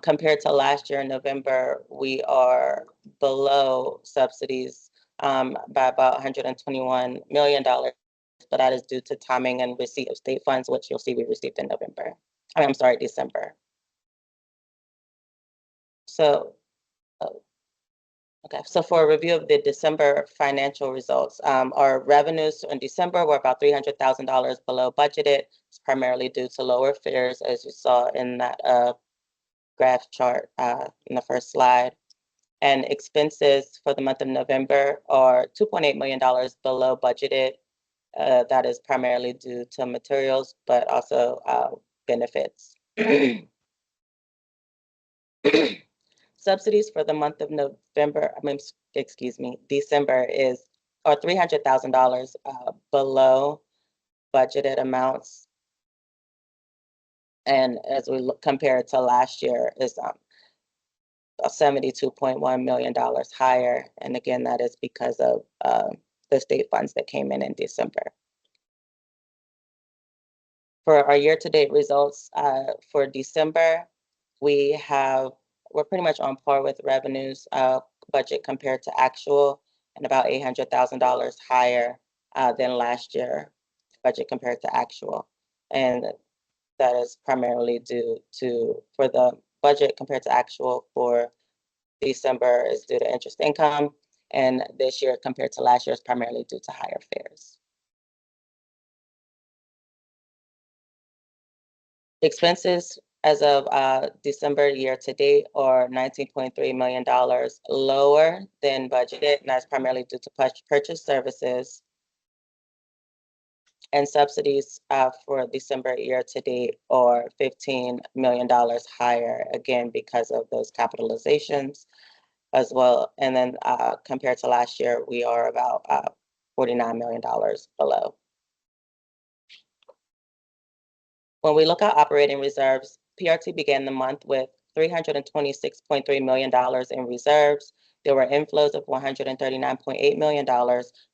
Compared to last year in November, we are below subsidies by about $121 million, but that is due to timing and receipt of state funds, which you'll see we received in November. I'm sorry, December. So, okay, so for a review of the December financial results, our revenues in December were about $300,000 below budgeted. It's primarily due to lower fares, as you saw in that graph chart in the first slide. And expenses for the month of November are $2.8 million below budgeted. That is primarily due to materials, but also benefits. Subsidies for the month of December are $300,000 below budgeted amounts. And as we look compared to last year, is $72.1 million higher. And again, that is because of the state funds that came in December. For our year-to-date results for December, we're pretty much on par with revenues budget compared to actual, and about $800,000 higher than last year budget compared to actual. And that is primarily due to, for the budget compared to actual for December is due to interest income, and this year compared to last year is primarily due to higher fares. Expenses as of December year to date are $19.3 million lower than budgeted, and that's primarily due to purchase services. And subsidies for December year to date are $15 million higher, again, because of those capitalizations as well. And then compared to last year, we are about $49 million below. When we look at operating reserves, PRT began the month with $326.3 million in reserves. There were inflows of $139.8 million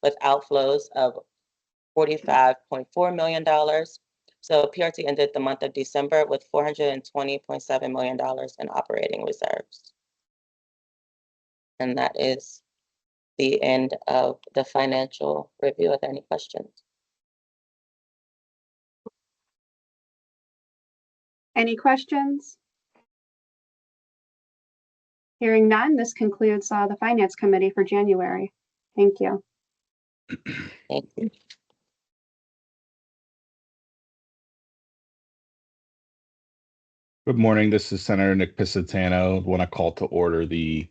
with outflows of $45.4 million. So PRT ended the month of December with $420.7 million in operating reserves. And that is the end of the financial review. Are there any questions? Any questions? Hearing none, this concludes the Finance Committee for January. Thank you. Thank you. Good morning. This is Senator Nick Piscitano. I want to call to order the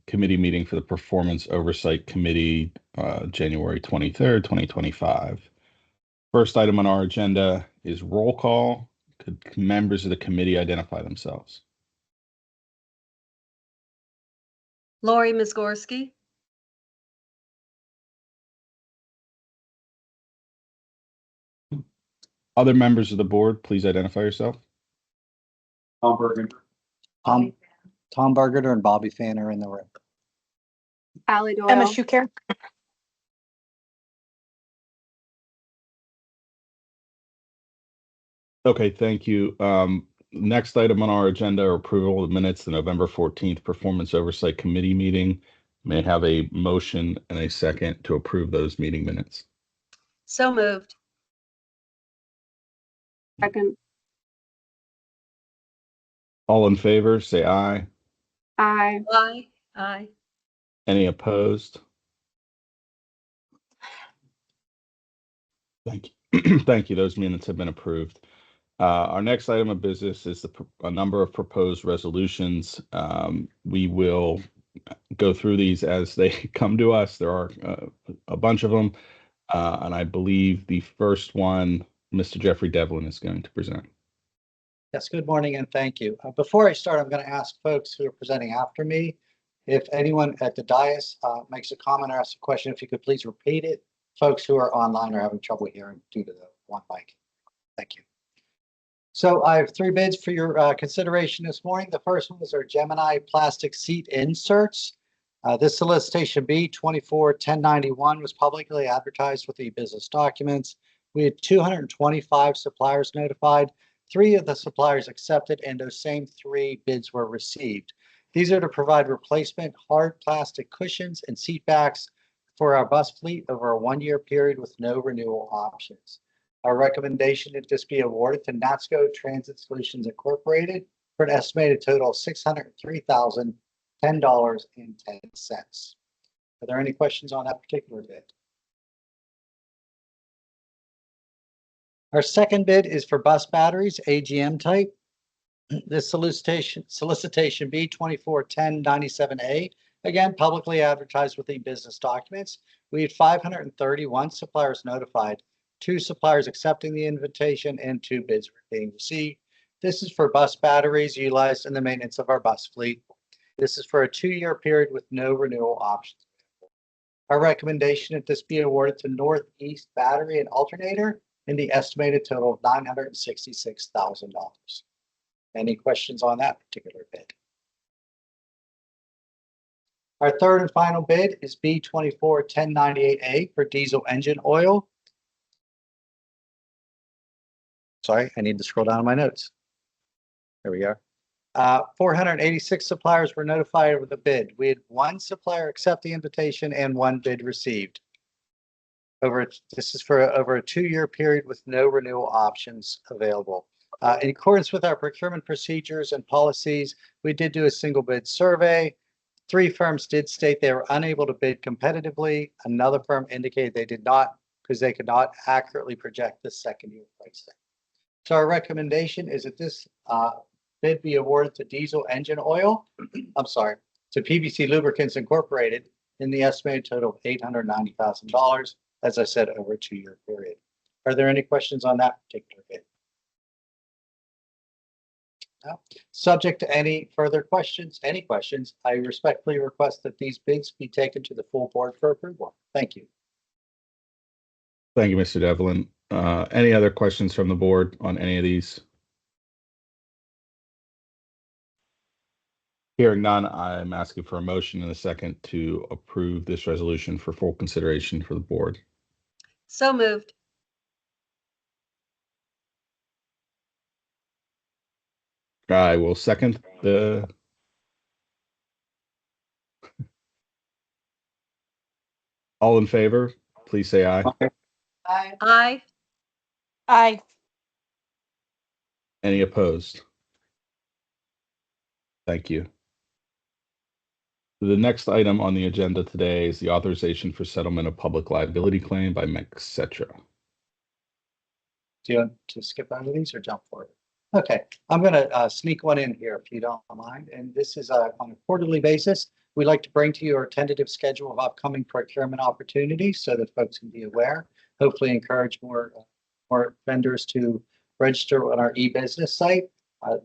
committee meeting for the Performance Oversight Committee, January 23rd, 2025. First item on our agenda is roll call. Could members of the committee identify themselves? Lori Mizgorski. Other members of the board, please identify yourself. Tom Bergen. Tom Berger and Bobby Fan are in the room. Allie Doyle. Emma Schuker. Okay, thank you. Next item on our agenda are approval of minutes, the November 14th Performance Oversight Committee meeting. May I have a motion and a second to approve those meeting minutes? So moved. Second. All in favor, say aye. Aye. Aye. Aye. Any opposed? Thank you. Thank you. Those minutes have been approved. Our next item of business is a number of proposed resolutions. We will go through these as they come to us. There are a bunch of them, and I believe the first one, Mr. Jeffrey Devlin is going to present. Yes, good morning and thank you. Before I start, I'm going to ask folks who are presenting after me, if anyone at the dais makes a comment or asks a question, if you could please repeat it. Folks who are online are having trouble hearing due to the one mic. Thank you. So I have three bids for your consideration this morning. The first one is our Gemini plastic seat inserts. This solicitation B 24-1091 was publicly advertised with the business documents. We had 225 suppliers notified. 3 of the suppliers accepted, and those same 3 bids were received. These are to provide replacement hard plastic cushions and seat backs for our bus fleet over a 1-year period with no renewal options. Our recommendation is this be awarded to NATSCO Transit Solutions Incorporated for an estimated total of $603,010.10. Are there any questions on that particular bid? Our second bid is for bus batteries, AGM type. This solicitation B241097A, again, publicly advertised with e-business documents. We had 531 suppliers notified, 2 suppliers accepting the invitation, and 2 bids were being received. This is for bus batteries utilized in the maintenance of our bus fleet. This is for a 2-year period with no renewal options. Our recommendation is this be awarded to Northeast Battery and Alternator in the estimated total of $966,000. Any questions on that particular bid? Our third and final bid is B241098A for diesel engine oil. Sorry, I need to scroll down my notes. There we are. 486 suppliers were notified of the bid. We had 1 supplier accept the invitation and 1 bid received. This is for over a 2-year period with no renewal options available. In accordance with our procurement procedures and policies, we did do a single bid survey. 3 firms did state they were unable to bid competitively. Another firm indicated they did not because they could not accurately project the second year pricing. So our recommendation is that this bid be awarded to diesel engine oil, to PVC Lubricants Incorporated in the estimated total of $890,000, as I said, over a 2-year period. Are there any questions on that particular bid? No. Subject to any further questions, I respectfully request that these bids be taken to the full board for approval. Thank you. Thank you, Mr. Devlin. Any other questions from the board on any of these? Hearing none, I'm asking for a motion and a second to approve this resolution for full consideration for the board. So moved. I will second the. All in favor, please say aye. Aye. Aye. Aye. Any opposed? Thank you. The next item on the agenda today is the authorization for settlement of public liability claim by Mexetra. Do you want to skip over these or jump forward? Okay, I'm going to sneak one in here if you don't mind. And this is on a quarterly basis. We like to bring to you our tentative schedule of upcoming procurement opportunities so that folks can be aware. Hopefully encourage more vendors to register on our e-business site.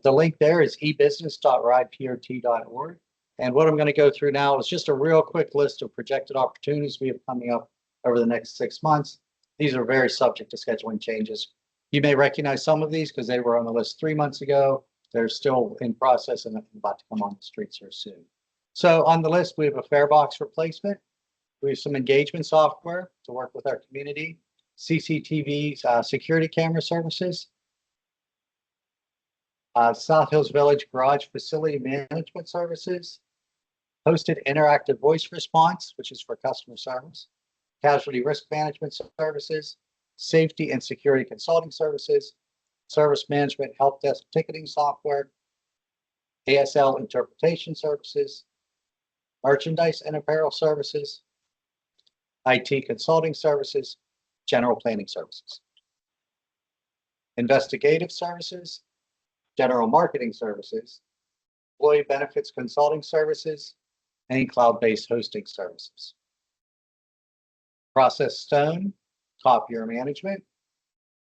The link there is ebusiness.rideprt.org. And what I'm going to go through now is just a real quick list of projected opportunities we have coming up over the next 6 months. These are very subject to scheduling changes. You may recognize some of these because they were on the list 3 months ago. They're still in process and about to come on the streets here soon. So on the list, we have a fare box replacement. We have some engagement software to work with our community, CCTV security camera services, South Hills Village Garage Facility Management Services, hosted interactive voice response, which is for customer service, casualty risk management services, safety and security consulting services, service management help desk ticketing software, ASL interpretation services, merchandise and apparel services, IT consulting services, general planning services, investigative services, general marketing services, employee benefits consulting services, and cloud-based hosting services. Process stone, copier management,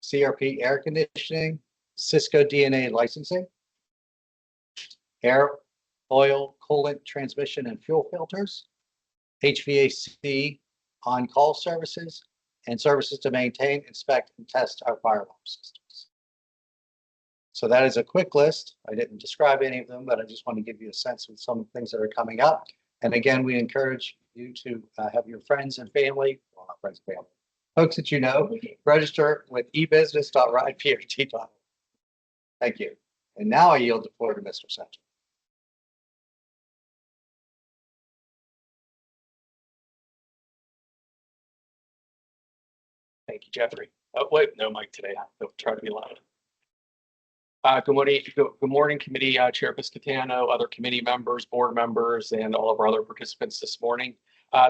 CRP air conditioning, Cisco DNA licensing, air, oil, coolant, transmission, and fuel filters, HVAC on-call services, and services to maintain, inspect, and test our fire alarm systems. So that is a quick list. I didn't describe any of them, but I just want to give you a sense of some things that are coming up. And again, we encourage you to have your friends and family, well, not friends and family, folks that you know, register with ebusiness.rideprt.org. Thank you. And now I yield the floor to Mr. Setzer. Thank you, Jeffrey. Oh, wait, no mic today. I'll try to be loud. Good morning, committee, Chair Piscatano, other committee members, board members, and all of our other participants this morning.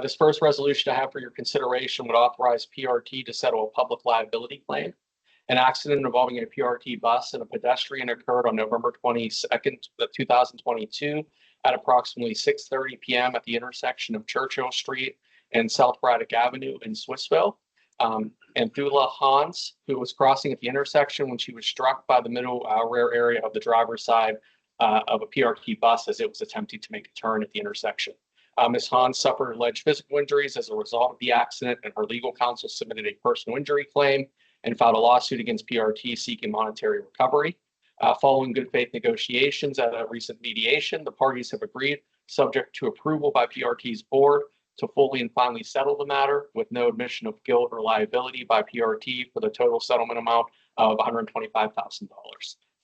This first resolution I have for your consideration would authorize PRT to settle a public liability claim. An accident involving a PRT bus and a pedestrian occurred on November 22nd, 2022 at approximately 6:30 p.m. at the intersection of Churchill Street and South Braddock Avenue in Swissville. And Thula Hans, who was crossing at the intersection when she was struck by the middle rear area of the driver's side of a PRT bus as it was attempting to make a turn at the intersection. Ms. Hans suffered alleged physical injuries as a result of the accident, and her legal counsel submitted a personal injury claim and filed a lawsuit against PRT seeking monetary recovery. Following good faith negotiations at a recent mediation, the parties have agreed, subject to approval by PRT's board, to fully and finally settle the matter with no admission of guilt or liability by PRT for the total settlement amount of $125,000.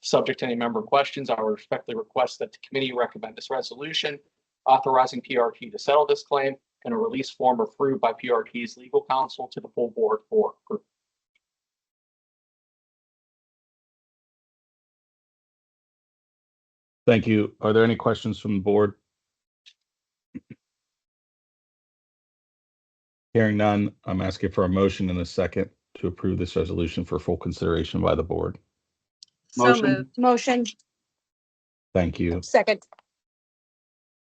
Subject to any member questions, I would respectfully request that the committee recommend this resolution authorizing PRT to settle this claim and a release form approved by PRT's legal counsel to the full board for approval. Thank you. Are there any questions from the board? Hearing none, I'm asking for a motion and a second to approve this resolution for full consideration by the board. So moved. Motion. Thank you. Second.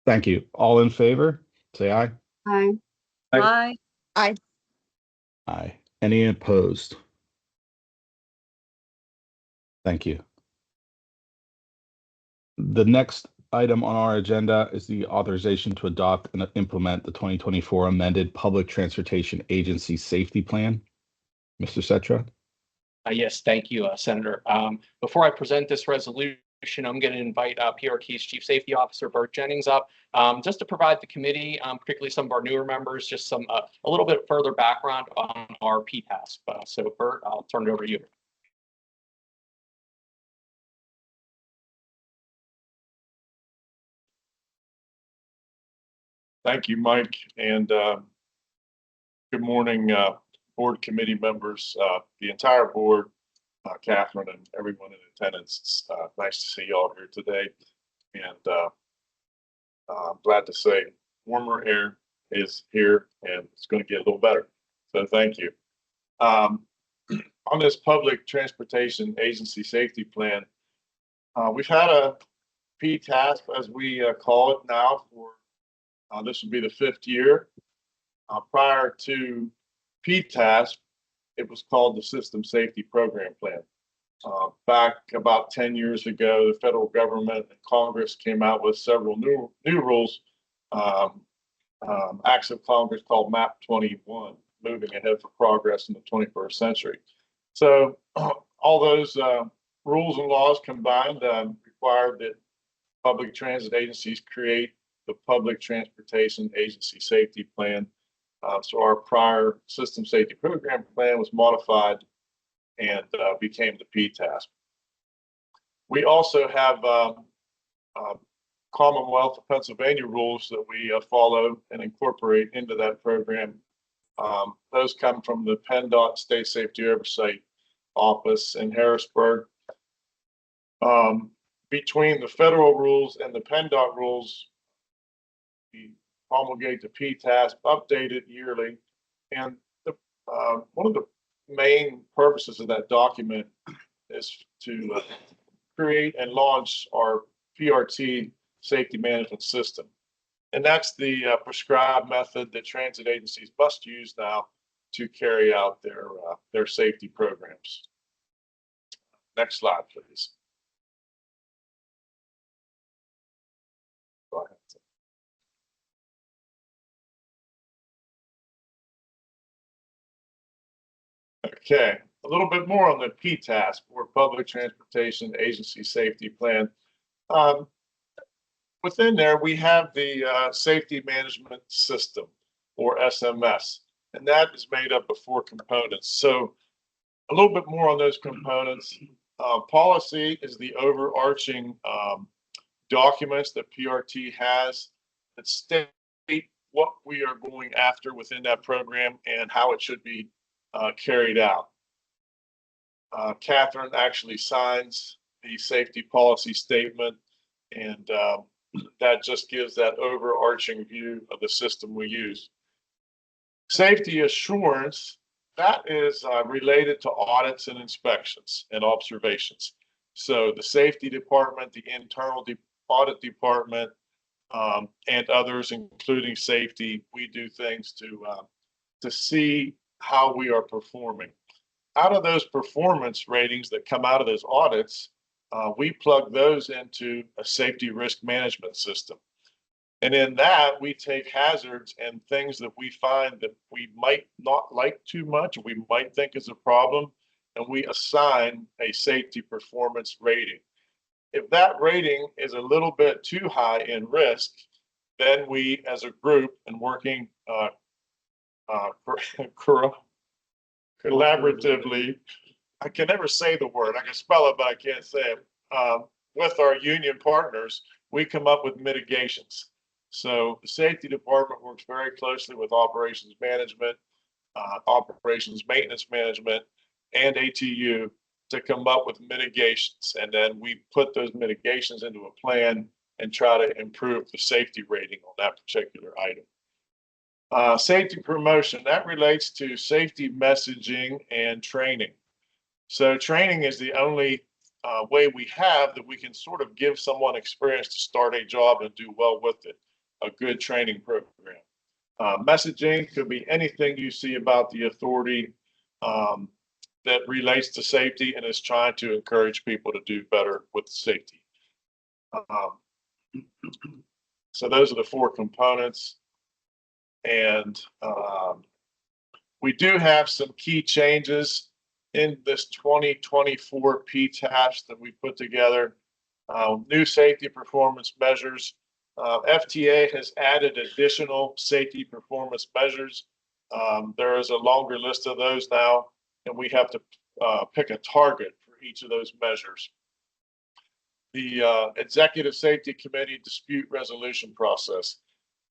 Thank you. All in favor, say aye. Aye. Aye. Aye. Any opposed? Thank you. The next item on our agenda is the authorization to adopt and implement the 2024 amended Public Transportation Agency Safety Plan. Mr. Setzer? Yes, thank you, Senator. Before I present this resolution, I'm going to invite PRT's Chief Safety Officer, Bert Jennings, up just to provide the committee, particularly some of our newer members, just some a little bit further background on our PTASP. So, Bert, I'll turn it over to you. Thank you, Mike, and good morning, board committee members, the entire board, Catherine, and everyone in attendance. It's nice to see you all here today, and I'm glad to say warmer air is here, and it's going to get a little better. So thank you. On this Public Transportation Agency Safety Plan, we've had a PTASP, as we call it now, for this will be the 5th year. Prior to PTASP, it was called the System Safety Program Plan. Back about 10 years ago, the federal government and Congress came out with several new rules, acts of Congress called MAP 21, Moving Ahead for Progress in the 21st Century. So all those rules and laws combined required that public transit agencies create the Public Transportation Agency Safety Plan. So our prior System Safety Program Plan was modified and became the PTASP. We also have Commonwealth of Pennsylvania rules that we follow and incorporate into that program. Those come from the PennDOT State Safety Oversight Office in Harrisburg. Between the federal rules and the PennDOT rules, we promulgate the PTASP, updated yearly, and one of the main purposes of that document is to create and launch our PRT safety management system. And that's the prescribed method that transit agencies must use now to carry out their safety programs. Next slide, please. Go ahead. Okay, a little bit more on the PTASP, or Public Transportation Agency Safety Plan. Within there, we have the Safety Management System, or SMS, and that is made up of 4 components. So a little bit more on those components. Policy is the overarching documents that PRT has that state what we are going after within that program and how it should be carried out. Catherine actually signs the safety policy statement, and that just gives that overarching view of the system we use. Safety assurance, that is related to audits and inspections and observations. So the safety department, the internal audit department, and others, including safety, we do things to see how we are performing. Out of those performance ratings that come out of those audits, we plug those into a safety risk management system. And in that, we take hazards and things that we find that we might not like too much, we might think is a problem, and we assign a safety performance rating. If that rating is a little bit too high in risk, then we, as a group and working collaboratively, I can never say the word, I can spell it, but I can't say it, with our union partners, we come up with mitigations. So the safety department works very closely with operations management, operations maintenance management, and ATU to come up with mitigations. And then we put those mitigations into a plan and try to improve the safety rating on that particular item. Safety promotion, that relates to safety messaging and training. So training is the only way we have that we can sort of give someone experience to start a job and do well with it. A good training program. Messaging could be anything you see about the authority that relates to safety and is trying to encourage people to do better with safety. So those are the four components. And we do have some key changes in this 2024 PTAPs that we put together. New safety performance measures. FTA has added additional safety performance measures. There is a longer list of those now, and we have to pick a target for each of those measures. The Executive Safety Committee dispute resolution process.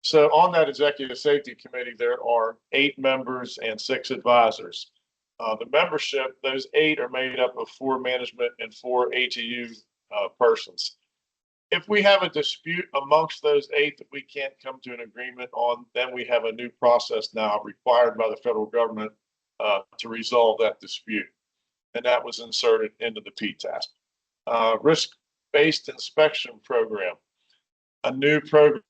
So on that Executive Safety Committee, there are 8 members and 6 advisors. The membership, those 8 are made up of 4 management and 4 ATU persons. If we have a dispute amongst those 8 that we can't come to an agreement on, then we have a new process now required by the federal government to resolve that dispute. And that was inserted into the PTASP. Risk-based inspection program, a new program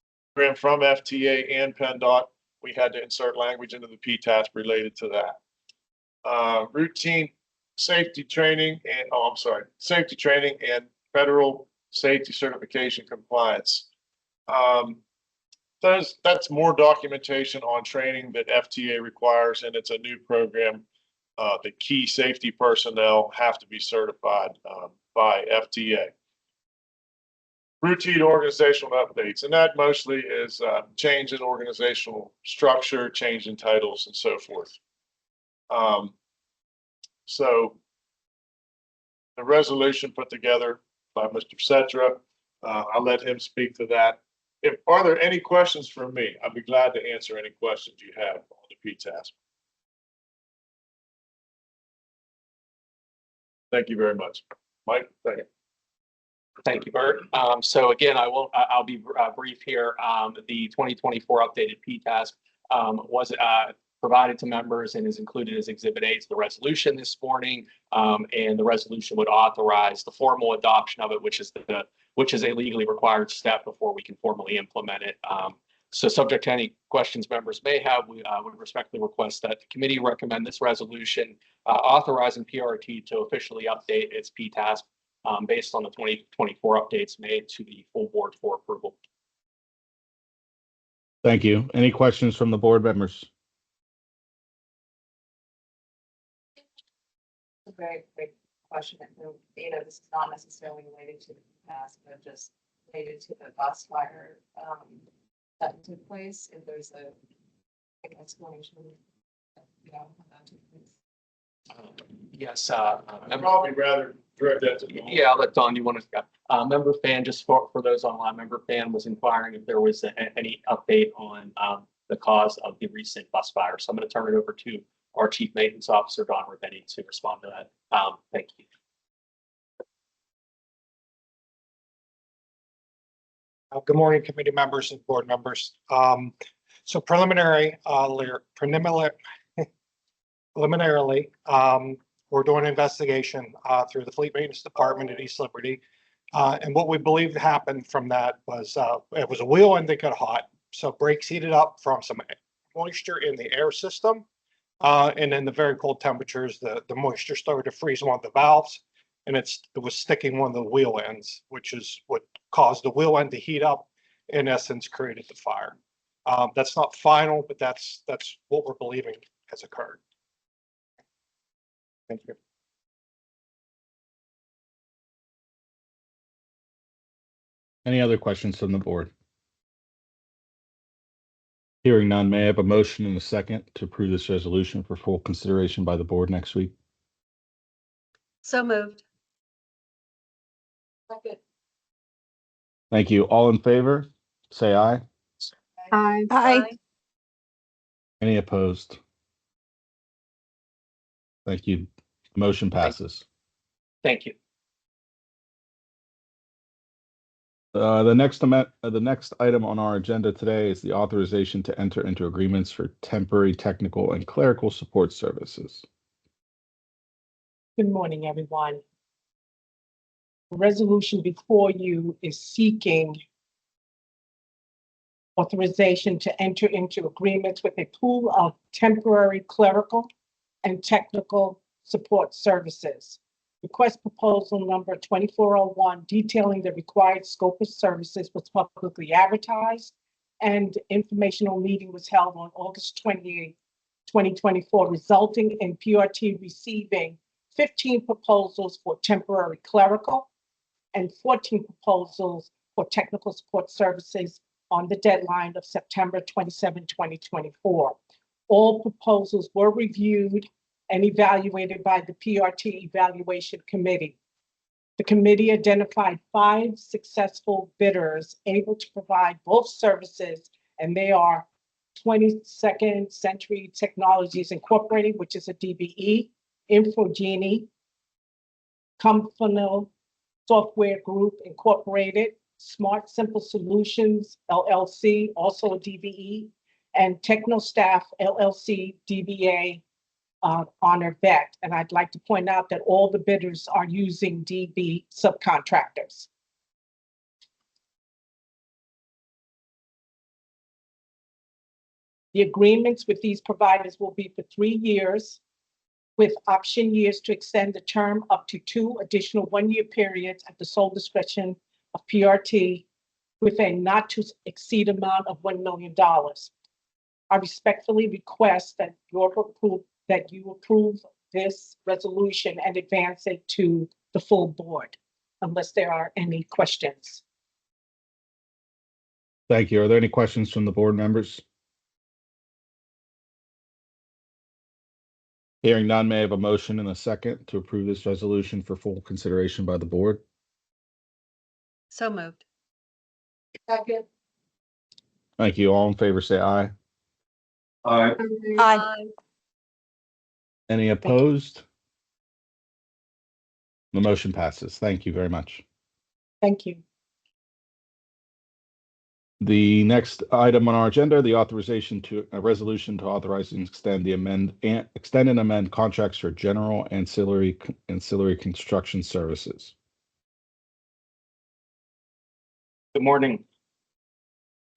from FTA and PennDOT. We had to insert language into the PTASP related to that. Routine safety training and, safety training and federal safety certification compliance. That's more documentation on training that FTA requires, and it's a new program. The key safety personnel have to be certified by FTA. Routine organizational updates, and that mostly is change in organizational structure, change in titles, and so forth. So the resolution put together by Mr. Cetra, I'll let him speak to that. Are there any questions from me? I'd be glad to answer any questions you have on the PTASP. Thank you very much. Mike, thank you. Thank you, Bert. So again, I'll be brief here. The 2024 updated PTASP was provided to members and is included as Exhibit A to the resolution this morning. And the resolution would authorize the formal adoption of it, which is a legally required step before we can formally implement it. So subject to any questions members may have, we would respectfully request that the committee recommend this resolution authorizing PRT to officially update its PTASP based on the 2024 updates made to the full board for approval. Thank you. Any questions from the board members? A very quick question. You know, this is not necessarily related to the past, but just related to the bus fire that took place. If there's a explanation, you know, how that took place. Yes, I'd member, probably rather direct that to Dawn. yeah, I'll let Dawn, you want to, member Fan, just for those online, member Fan was inquiring if there was any update on the cause of the recent bus fire. So I'm going to turn it over to our Chief Maintenance Officer, Don Ravetti, to respond to that. Thank you. Good morning, committee members and board members. So preliminarily, we're doing an investigation through the Fleet Maintenance Department at East Liberty. And what we believe happened from that was it was a wheel end that got hot. So brakes heated up from some moisture in the air system. And in the very cold temperatures, the moisture started to freeze one of the valves. And it was sticking one of the wheel ends, which is what caused the wheel end to heat up, in essence, created the fire. That's not final, but that's what we're believing has occurred. Thank you. Any other questions from the board? Hearing none, may I have a motion and a second to approve this resolution for full consideration by the board next week? So moved. Second. Thank you. All in favor, say aye. Aye. Aye. Any opposed? Thank you. Motion passes. Thank you. The next item on our agenda today is the authorization to enter into agreements for temporary technical and clerical support services. Good morning, everyone. The resolution before you is seeking authorization to enter into agreements with a pool of temporary clerical and technical support services. Request proposal number 2401 detailing the required scope of services was publicly advertised, and informational meeting was held on August 28, 2024, resulting in PRT receiving 15 proposals for temporary clerical and 14 proposals for technical support services on the deadline of September 27, 2024. All proposals were reviewed and evaluated by the PRT Evaluation Committee. The committee identified 5 successful bidders able to provide both services, and they are 22nd Century Technologies Incorporated, which is a DBE, Infogenie, Compano Software Group Incorporated, Smart Simple Solutions LLC, also a DBE, and TechnoStaff LLC, DBA, Honor Vet. And I'd like to point out that all the bidders are using DB subcontractors. The agreements with these providers will be for 3 years, with option years to extend the term up to 2 additional 1-year periods at the sole discretion of PRT, with a not to exceed amount of $1 million. I respectfully request that you approve this resolution and advance it to the full board, unless there are any questions. Thank you. Are there any questions from the board members? Hearing none, may I have a motion and a second to approve this resolution for full consideration by the board? So moved. Second. Thank you. All in favor, say aye. Aye. Aye. Any opposed? The motion passes. Thank you very much. Thank you. The next item on our agenda, the authorization to a resolution to authorize and extend and amend contracts for general ancillary construction services. Good morning.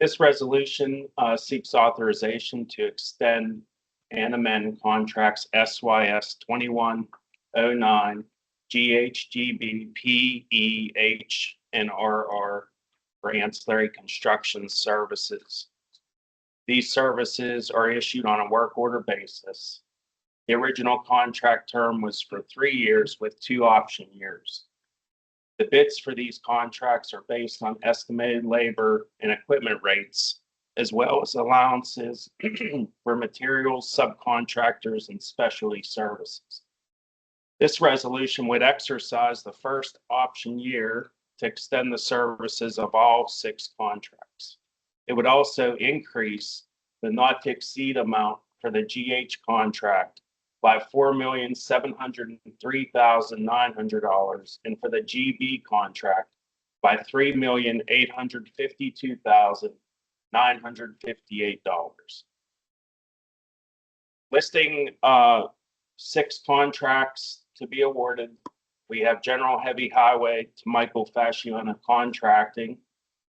This resolution seeks authorization to extend and amend contracts SYS 2109, GHGB, PEH, and RR for ancillary construction services. These services are issued on a work order basis. The original contract term was for 3 years with 2 option years. The bids for these contracts are based on estimated labor and equipment rates, as well as allowances for materials, subcontractors, and specialty services. This resolution would exercise the first option year to extend the services of all 6 contracts. It would also increase the not to exceed amount for the GH contract by $4,703,900 and for the GB contract by $3,852,958. Listing 6 contracts to be awarded. We have General Heavy Highway to Michael Fasciona Contracting.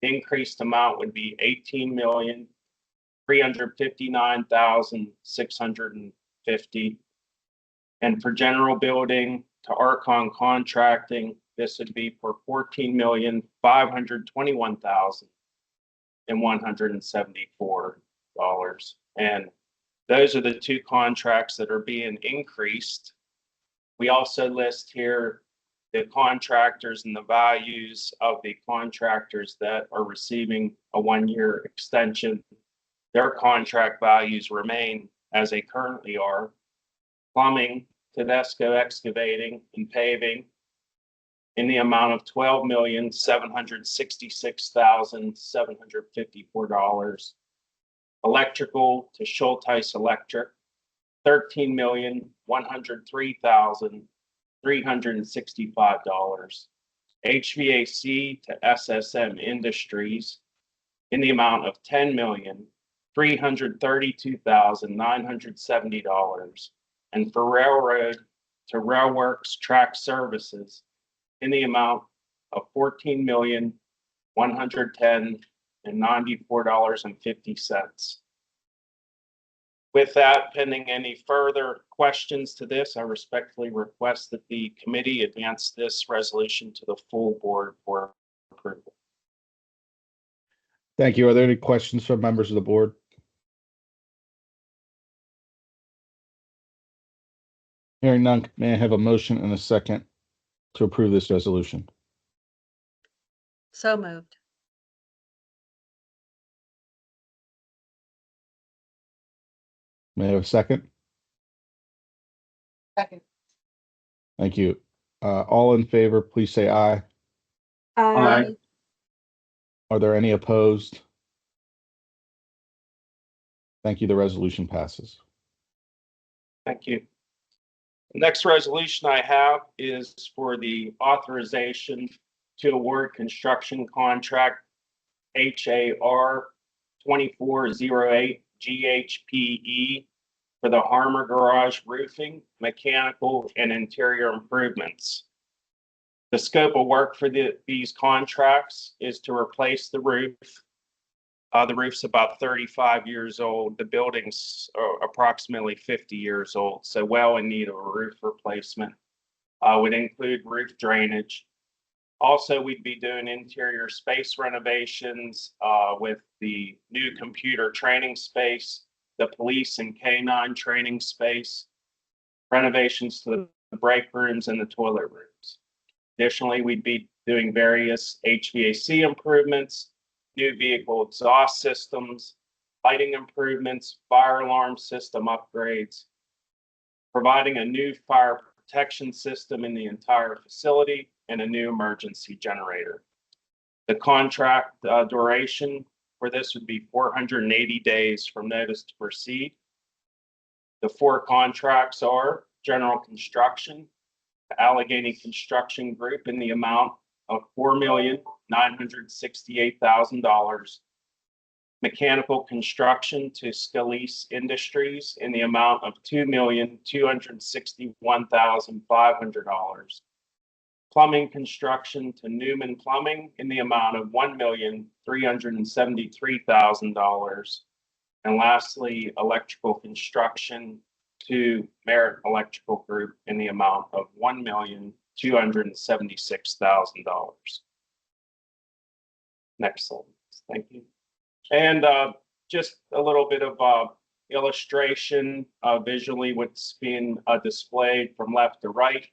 Increased amount would be $18,359,650. And for general building to Archon Contracting, this would be for $14,521,174. And those are the 2 contracts that are being increased. We also list here the contractors and the values of the contractors that are receiving a 1-year extension. Their contract values remain as they currently are. Plumbing, Tedesco Excavating and Paving in the amount of $12,766,754. Electrical to Schulteis Electric, $13,103,365. HVAC to SSM Industries in the amount of $10,332,970. And for railroad to Railworks Track Services in the amount of $14,110,094.50. With that, pending any further questions to this, I respectfully request that the committee advance this resolution to the full board for approval. Thank you. Are there any questions from members of the board? Hearing none, may I have a motion and a second to approve this resolution? So moved. May I have a second? Second. Thank you. All in favor, please say aye. Aye. Are there any opposed? Thank you. The resolution passes. Thank you. The next resolution I have is for the authorization to award construction contract HAR 2408 GHPE for the Harmer Garage roofing, mechanical, and interior improvements. The scope of work for these contracts is to replace the roof. The roof's about 35 years old. The building's approximately 50 years old, so well in need of a roof replacement. Would include roof drainage. Also, we'd be doing interior space renovations with the new computer training space, the police and K9 training space, renovations to the break rooms and the toilet rooms. Additionally, we'd be doing various HVAC improvements, new vehicle exhaust systems, lighting improvements, fire alarm system upgrades, providing a new fire protection system in the entire facility, and a new emergency generator. The contract duration for this would be 480 days from notice to proceed. The 4 contracts are general construction, Allegheny Construction Group in the amount of $4,968,000. Mechanical construction to Scalise Industries in the amount of $2,261,500. Plumbing construction to Newman Plumbing in the amount of $1,373,000. And lastly, electrical construction to Merit Electrical Group in the amount of $1,276,000. Next slide. Thank you. And just a little bit of illustration visually what's being displayed from left to right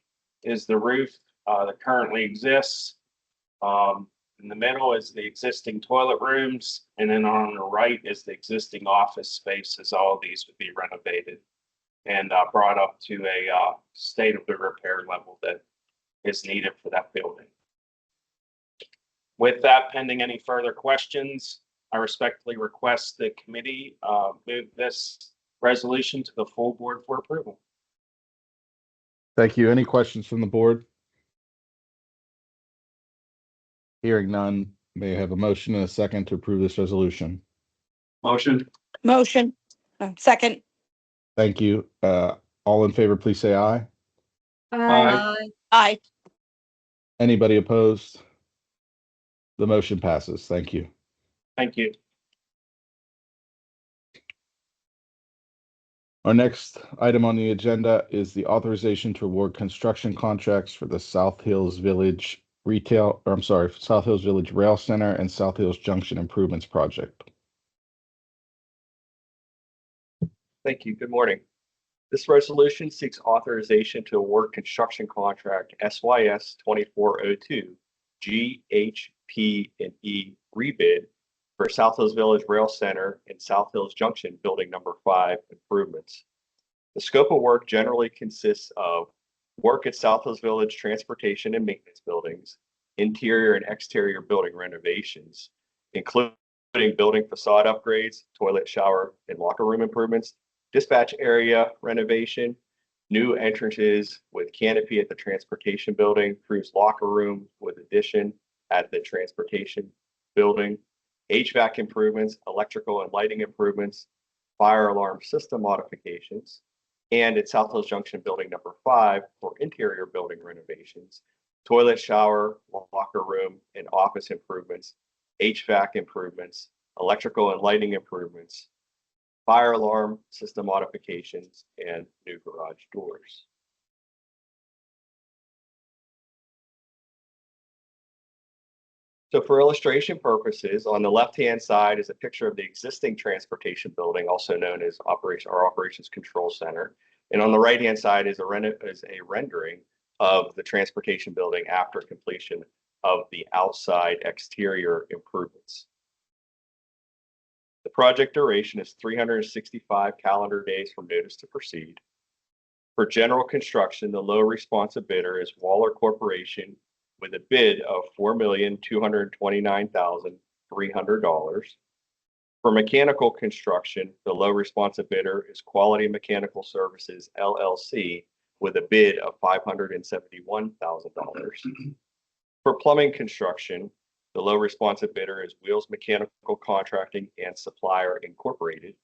is the roof that currently exists. In the middle is the existing toilet rooms, and then on the right is the existing office spaces. All of these would be renovated. and brought up to a state of the repair level that is needed for that building. With that, pending any further questions, I respectfully request the committee move this resolution to the full board for approval. Thank you. Any questions from the board? Hearing none, may I have a motion and a second to approve this resolution? Motion. Motion. Second. Thank you. All in favor, please say aye. Aye. Aye. Anybody opposed? The motion passes. Thank you. Thank you. Our next item on the agenda is the authorization to award construction contracts for the South Hills Village South Hills Village Rail Center and South Hills Junction Improvements Project. Thank you. Good morning. This resolution seeks authorization to award construction contract SYS 2402 GHP&E rebid for South Hills Village Rail Center and South Hills Junction Building Number 5 improvements. The scope of work generally consists of work at South Hills Village transportation and maintenance buildings, interior and exterior building renovations, including building facade upgrades, toilet, shower, and locker room improvements, dispatch area renovation, new entrances with canopy at the transportation building, crew's locker room with addition at the transportation building, HVAC improvements, electrical and lighting improvements, fire alarm system modifications, and at South Hills Junction Building Number 5 for interior building renovations, toilet, shower, locker room, and office improvements, HVAC improvements, electrical and lighting improvements, fire alarm system modifications, and new garage doors. So for illustration purposes, on the left-hand side is a picture of the existing transportation building, also known as our Operations Control Center. And on the right-hand side is a rendering of the transportation building after completion of the outside exterior improvements. The project duration is 365 calendar days from notice to proceed. For general construction, the low responsive bidder is Waller Corporation with a bid of $4,229,300. For mechanical construction, the low responsive bidder is Quality Mechanical Services LLC with a bid of $571,000. For plumbing construction, the low responsive bidder is Wheels Mechanical Contracting and Supplier Incorporated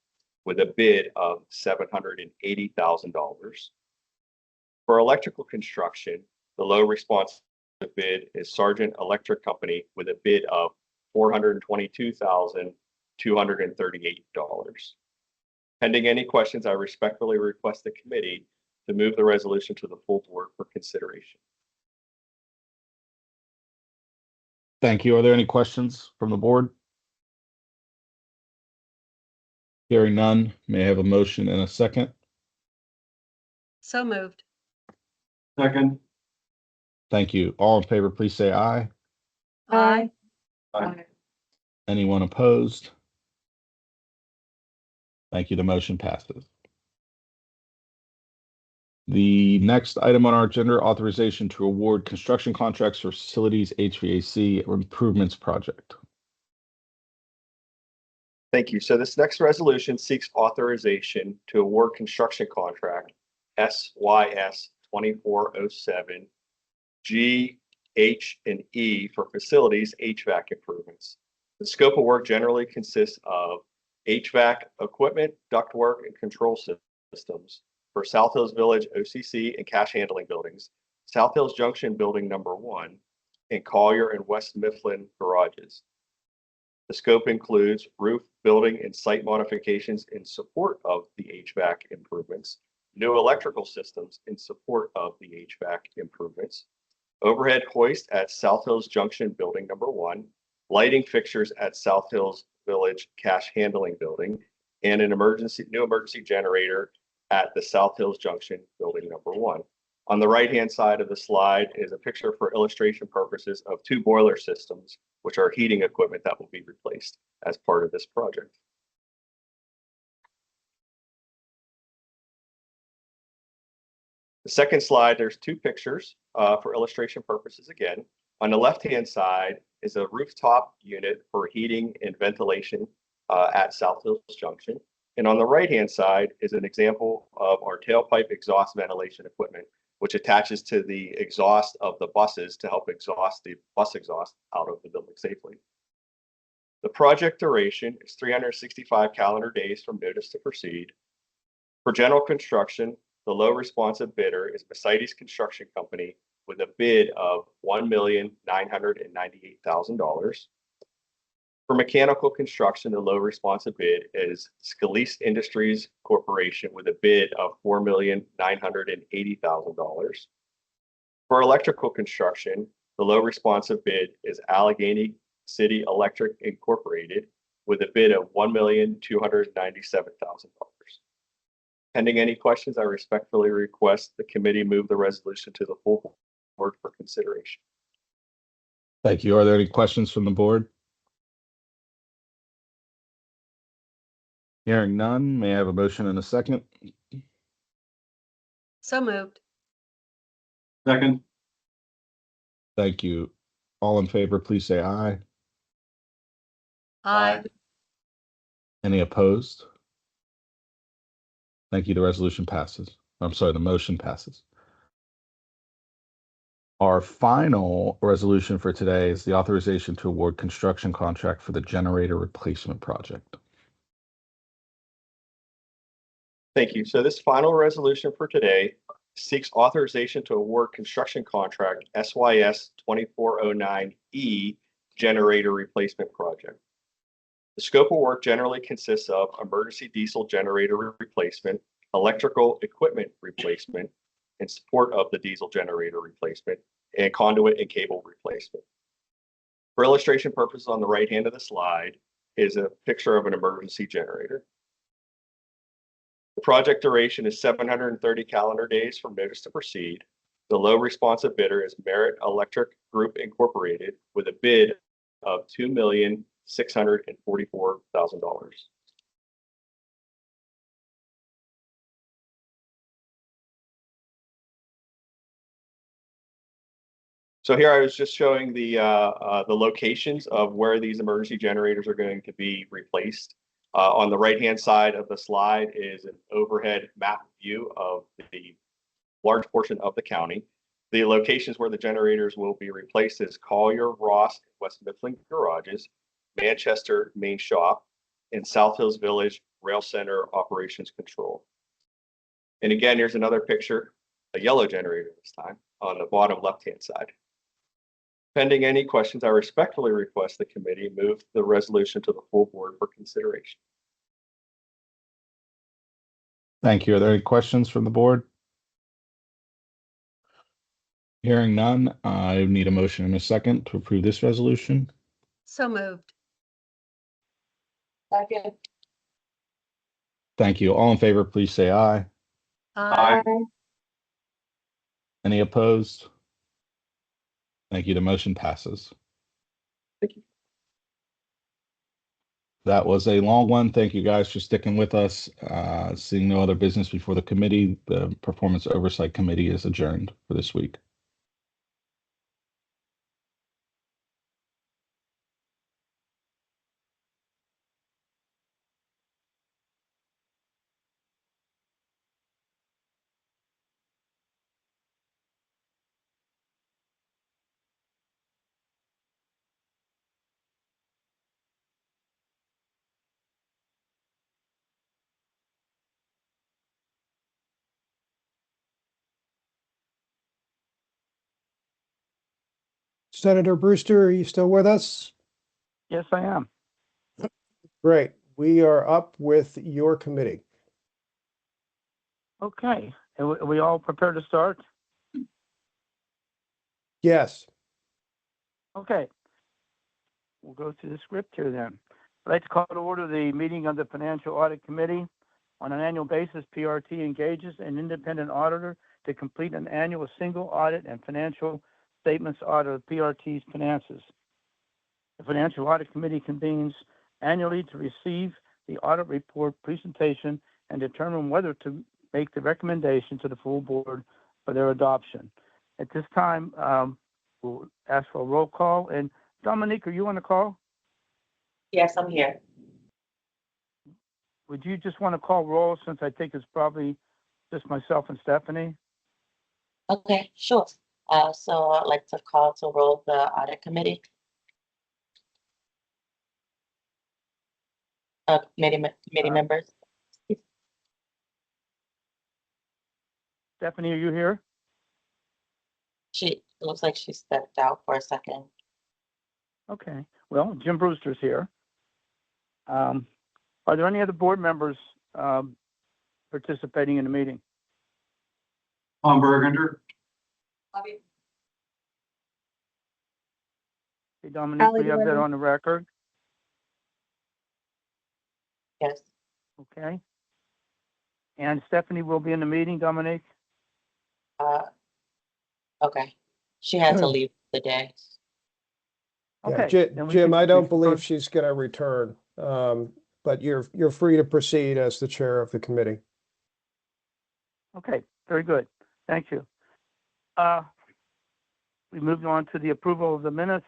with a bid of $780,000. For electrical construction, the low responsive bid is Sargent Electric Company with a bid of $422,238. Pending any questions, I respectfully request the committee to move the resolution to the full board for consideration. Thank you. Are there any questions from the board? Hearing none, may I have a motion and a second? So moved. Second. Thank you. All in favor, please say aye. Aye. Anyone opposed? Thank you. The motion passes. The next item on our agenda, authorization to award construction contracts for facilities HVAC improvements project. Thank you. So this next resolution seeks authorization to award construction contract SYS 2407 GH&E for facilities HVAC improvements. The scope of work generally consists of HVAC equipment, ductwork, and control systems for South Hills Village OCC and cash handling buildings, South Hills Junction Building Number 1, and Collier and West Mifflin garages. The scope includes roof, building, and site modifications in support of the HVAC improvements, new electrical systems in support of the HVAC improvements, overhead hoist at South Hills Junction Building Number 1, lighting fixtures at South Hills Village Cash Handling Building, and an new emergency generator at the South Hills Junction Building Number 1. On the right-hand side of the slide is a picture for illustration purposes of 2 boiler systems, which are heating equipment that will be replaced as part of this project. The second slide, there's two pictures for illustration purposes again. On the left-hand side is a rooftop unit for heating and ventilation at South Hills Junction. And on the right-hand side is an example of our tailpipe exhaust ventilation equipment, which attaches to the exhaust of the buses to help exhaust the bus exhaust out of the building safely. The project duration is 365 calendar days from notice to proceed. For general construction, the low responsive bidder is Mercedes Construction Company with a bid of $1,998,000. For mechanical construction, the low responsive bid is Scalise Industries Corporation with a bid of $4,980,000. For electrical construction, the low responsive bid is Allegheny City Electric Incorporated with a bid of $1,297,000. Pending any questions, I respectfully request the committee move the resolution to the full board for consideration. Thank you. Are there any questions from the board? Hearing none, may I have a motion and a second? So moved. Second. Thank you. All in favor, please say aye. Aye. Any opposed? Thank you. The resolution passes. I'm sorry, the motion passes. Our final resolution for today is the authorization to award construction contract for the generator replacement project. Thank you. So this final resolution for today seeks authorization to award construction contract SYS 2409E generator replacement project. The scope of work generally consists of emergency diesel generator replacement, electrical equipment replacement, in support of the diesel generator replacement, and conduit and cable replacement. For illustration purposes, on the right hand of the slide is a picture of an emergency generator. The project duration is 730 calendar days from notice to proceed. The low responsive bidder is Merit Electric Group Incorporated with a bid of $2,644,000. So here I was just showing the locations of where these emergency generators are going to be replaced. On the right-hand side of the slide is an overhead map view of the large portion of the county. The locations where the generators will be replaced is Collier, Ross, West Mifflin Garages, Manchester Main Shop, and South Hills Village Rail Center Operations Control. And again, here's another picture, a yellow generator this time, on the bottom left-hand side. Pending any questions, I respectfully request the committee move the resolution to the full board for consideration. Thank you. Are there any questions from the board? Hearing none, I need a motion and a second to approve this resolution. So moved. Second. Thank you. All in favor, please say aye. Aye. Any opposed? Thank you. The motion passes. Thank you. That was a long one. Thank you guys for sticking with us. Seeing no other business before the committee, the Performance Oversight Committee is adjourned for this week. Senator Brewster, are you still with us? Yes, I am. Great. We are up with your committee. Okay. Are we all prepared to start? Yes. Okay. We'll go through the script here then. I'd like to call to order the meeting of the Financial Audit Committee. On an annual basis, PRT engages an independent auditor to complete an annual single audit and financial statements audit of PRT's finances. The Financial Audit Committee convenes annually to receive the audit report presentation and determine whether to make the recommendation to the full board for their adoption. At this time, we'll ask for a roll call. And Dominique, are you on the call? Yes, I'm here. Would you just want to call roll, since I think it's probably just myself and Stephanie? Okay, sure. So I'd like to call to roll the audit committee. Committee members. Stephanie, are you here? It looks like she stepped out for a second. Okay, well, Jim Brewster's here. Are there any other board members participating in the meeting? Tom Bergender. Hey, Dominique, we have that on the record. Yes. Okay. And Stephanie will be in the meeting, Dominique? Okay. She had to leave the day. Yeah, Okay. then we Jim, can- I don't we can believe proceed. she's going to return, but you're free to proceed as the chair of the committee. Okay, very good. Thank you. We moved on to the approval of the minutes.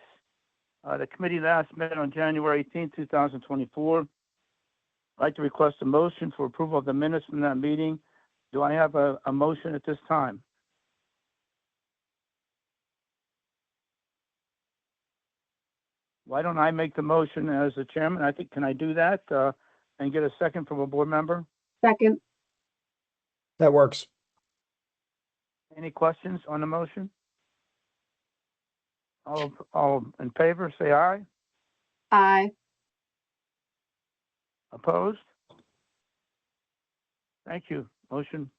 The committee last met on January 18th, 2024. I'd like to request a motion for approval of the minutes from that meeting. Do I have a motion at this time? Why don't I make the motion as the chairman? I think, can I do that and get a second from a board member? Second. That works. Any questions on the motion? All in favor, say aye. Aye. Opposed? Thank you. Motion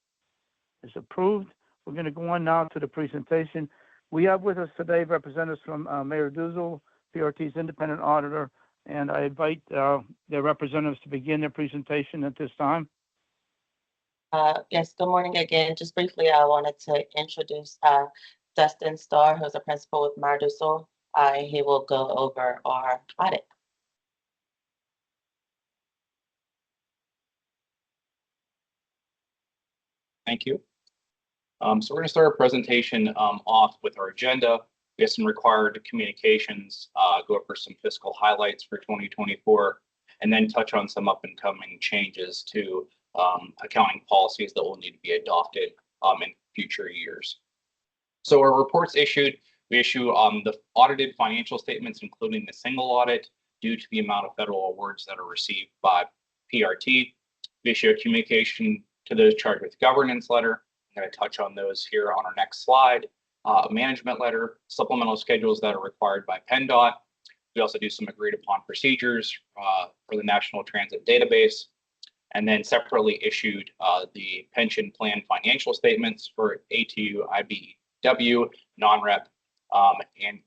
is approved. We're going to go on now to the presentation. We have with us today representatives from Mayor Duzel, PRT's independent auditor, and I invite their representatives to begin their presentation at this time. Yes, good morning again. Just briefly, I wanted to introduce Dustin Starr, who's a principal with Mayor Duzel. He will go over our audit. Thank you. So we're going to start our presentation off with our agenda. We have some required communications, go over some fiscal highlights for 2024, and then touch on some up and coming changes to accounting policies that will need to be adopted in future years. So our reports issued, we issue the audited financial statements, including the single audit, due to the amount of federal awards that are received by PRT. We issue a communication to those charged with governance letter. I'm going to touch on those here on our next slide. A management letter, supplemental schedules that are required by PennDOT. We also do some agreed upon procedures for the National Transit Database, and then separately issued the pension plan financial statements for ATU, IBEW, non-rep, and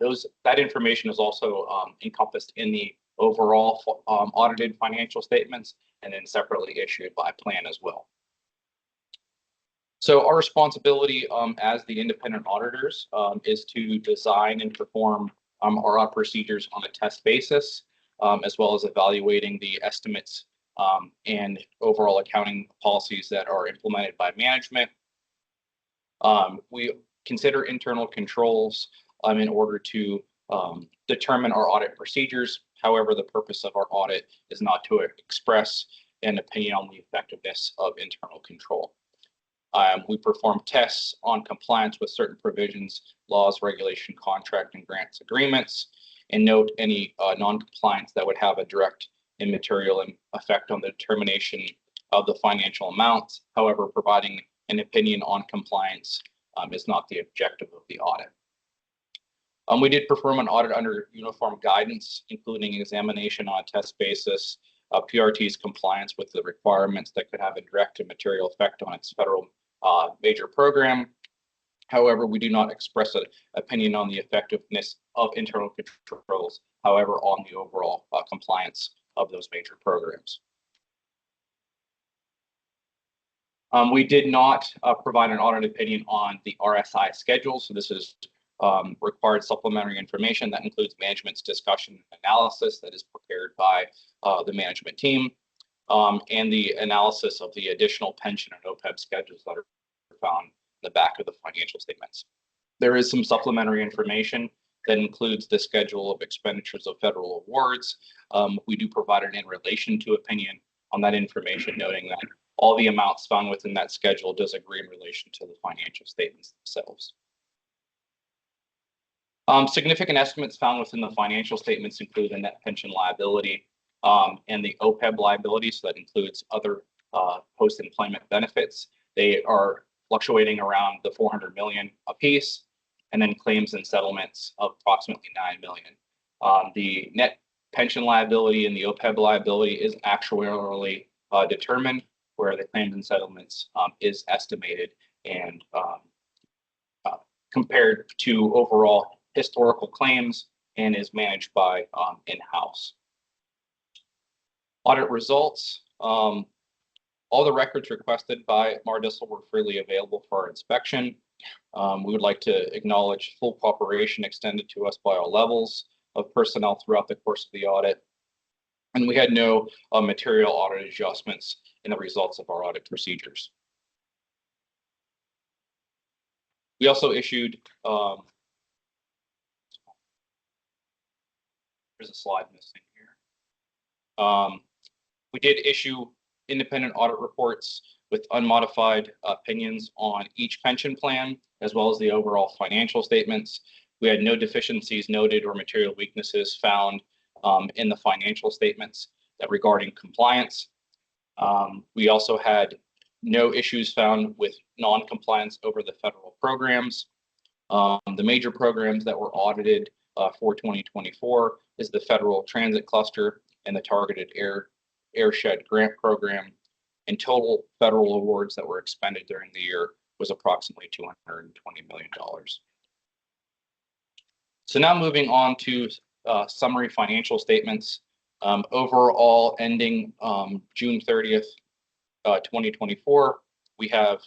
that information is also encompassed in the overall audited financial statements, and then separately issued by plan as well. So our responsibility as the independent auditors is to design and perform our audit procedures on a test basis, as well as evaluating the estimates and overall accounting policies that are implemented by management. We consider internal controls in order to determine our audit procedures. However, the purpose of our audit is not to express an opinion on the effectiveness of internal control. We perform tests on compliance with certain provisions, laws, regulation, contract, and grants agreements, and note any non-compliance that would have a direct and material effect on the determination of the financial amounts. However, providing an opinion on compliance is not the objective of the audit. We did perform an audit under uniform guidance, including examination on a test basis, PRT's compliance with the requirements that could have a direct and material effect on its federal major program. However, we do not express an opinion on the effectiveness of internal controls, however, on the overall compliance of those major programs. We did not provide an audit opinion on the RSI schedule. So this is required supplementary information that includes management's discussion analysis that is prepared by the management team, and the analysis of the additional pension and OPEB schedules that are found the back of the financial statements. There is some supplementary information that includes the schedule of expenditures of federal awards. We do provide an in relation to opinion on that information, noting that all the amounts found within that schedule does agree in relation to the financial statements themselves. Significant estimates found within the financial statements include the net pension liability and the OPEB liability, so that includes other post-employment benefits. They are fluctuating around the 400 million apiece, and then claims and settlements of approximately 9 million. The net pension liability and the OPEB liability is actuarially determined, where the claims and settlements is estimated and compared to overall historical claims and is managed by in-house. Audit results. All the records requested by Mardisel were freely available for our inspection. We would like to acknowledge full cooperation extended to us by all levels of personnel throughout the course of the audit. And we had no material audit adjustments in the results of our audit procedures. We also issued, there's a slide missing here. We did issue independent audit reports with unmodified opinions on each pension plan, as well as the overall financial statements. We had no deficiencies noted or material weaknesses found in the financial statements regarding compliance. We also had no issues found with non-compliance over the federal programs. The major programs that were audited for 2024 is the Federal Transit Cluster and the Targeted Airshed Grant Program. And total federal awards that were expended during the year was approximately $220 million. So now moving on to summary financial statements. Overall ending June 30th, 2024, we have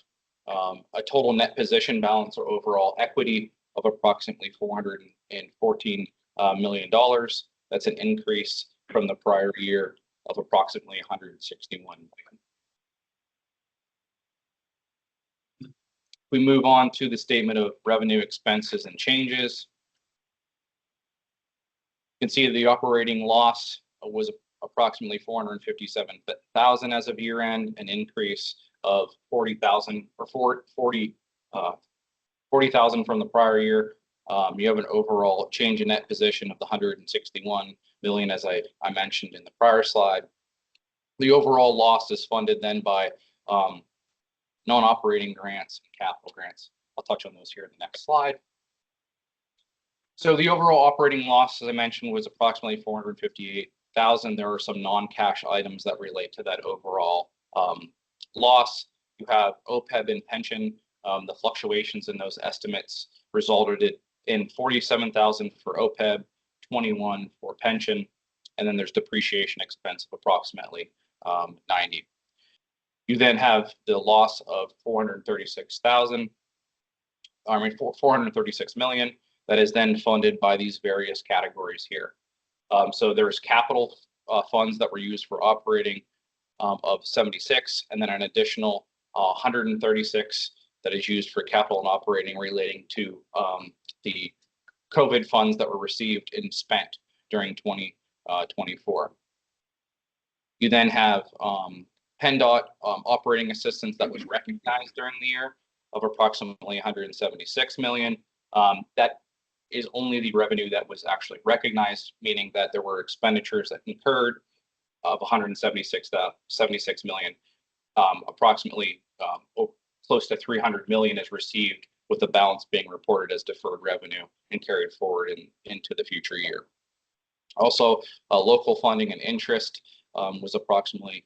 a total net position balance or overall equity of approximately $414 million. That's an increase from the prior year of approximately 161 million. We move on to the statement of revenue, expenses, and changes. You can see the operating loss was approximately 457,000 as of year end, an increase of 40,000 or 40,000 from the prior year. You have an overall change in net position of the 161 million, as I mentioned in the prior slide. The overall loss is funded then by non-operating grants and capital grants. I'll touch on those here in the next slide. So the overall operating loss, as I mentioned, was approximately 458,000. There are some non-cash items that relate to that overall loss. You have OPEB and pension. The fluctuations in those estimates resulted in 47,000 for OPEB, 21 for pension, and then there's depreciation expense of approximately 90. You then have the loss of 436,000, 436 million, that is then funded by these various categories here. So there's capital funds that were used for operating of 76, and then an additional 136 that is used for capital and operating relating to the COVID funds that were received and spent during 2024. You then have PennDOT operating assistance that was recognized during the year of approximately 176 million. That is only the revenue that was actually recognized, meaning that there were expenditures that incurred of 176 million. Approximately close to 300 million is received, with the balance being reported as deferred revenue and carried forward into the future year. Also, local funding and interest was approximately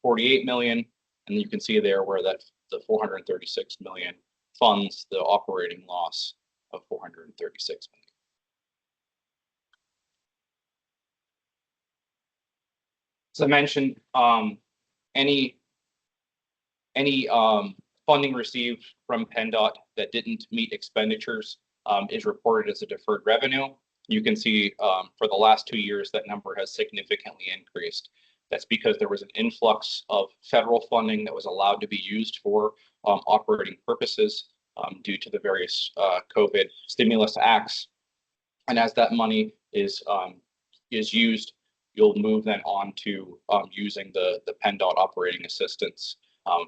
48 million, and you can see there where that the 436 million funds the operating loss of 436 million. As I mentioned, any funding received from PennDOT that didn't meet expenditures is reported as a deferred revenue. You can see for the last 2 years that number has significantly increased. That's because there was an influx of federal funding that was allowed to be used for operating purposes due to the various COVID stimulus acts. And as that money is used, you'll move then on to using the PennDOT operating assistance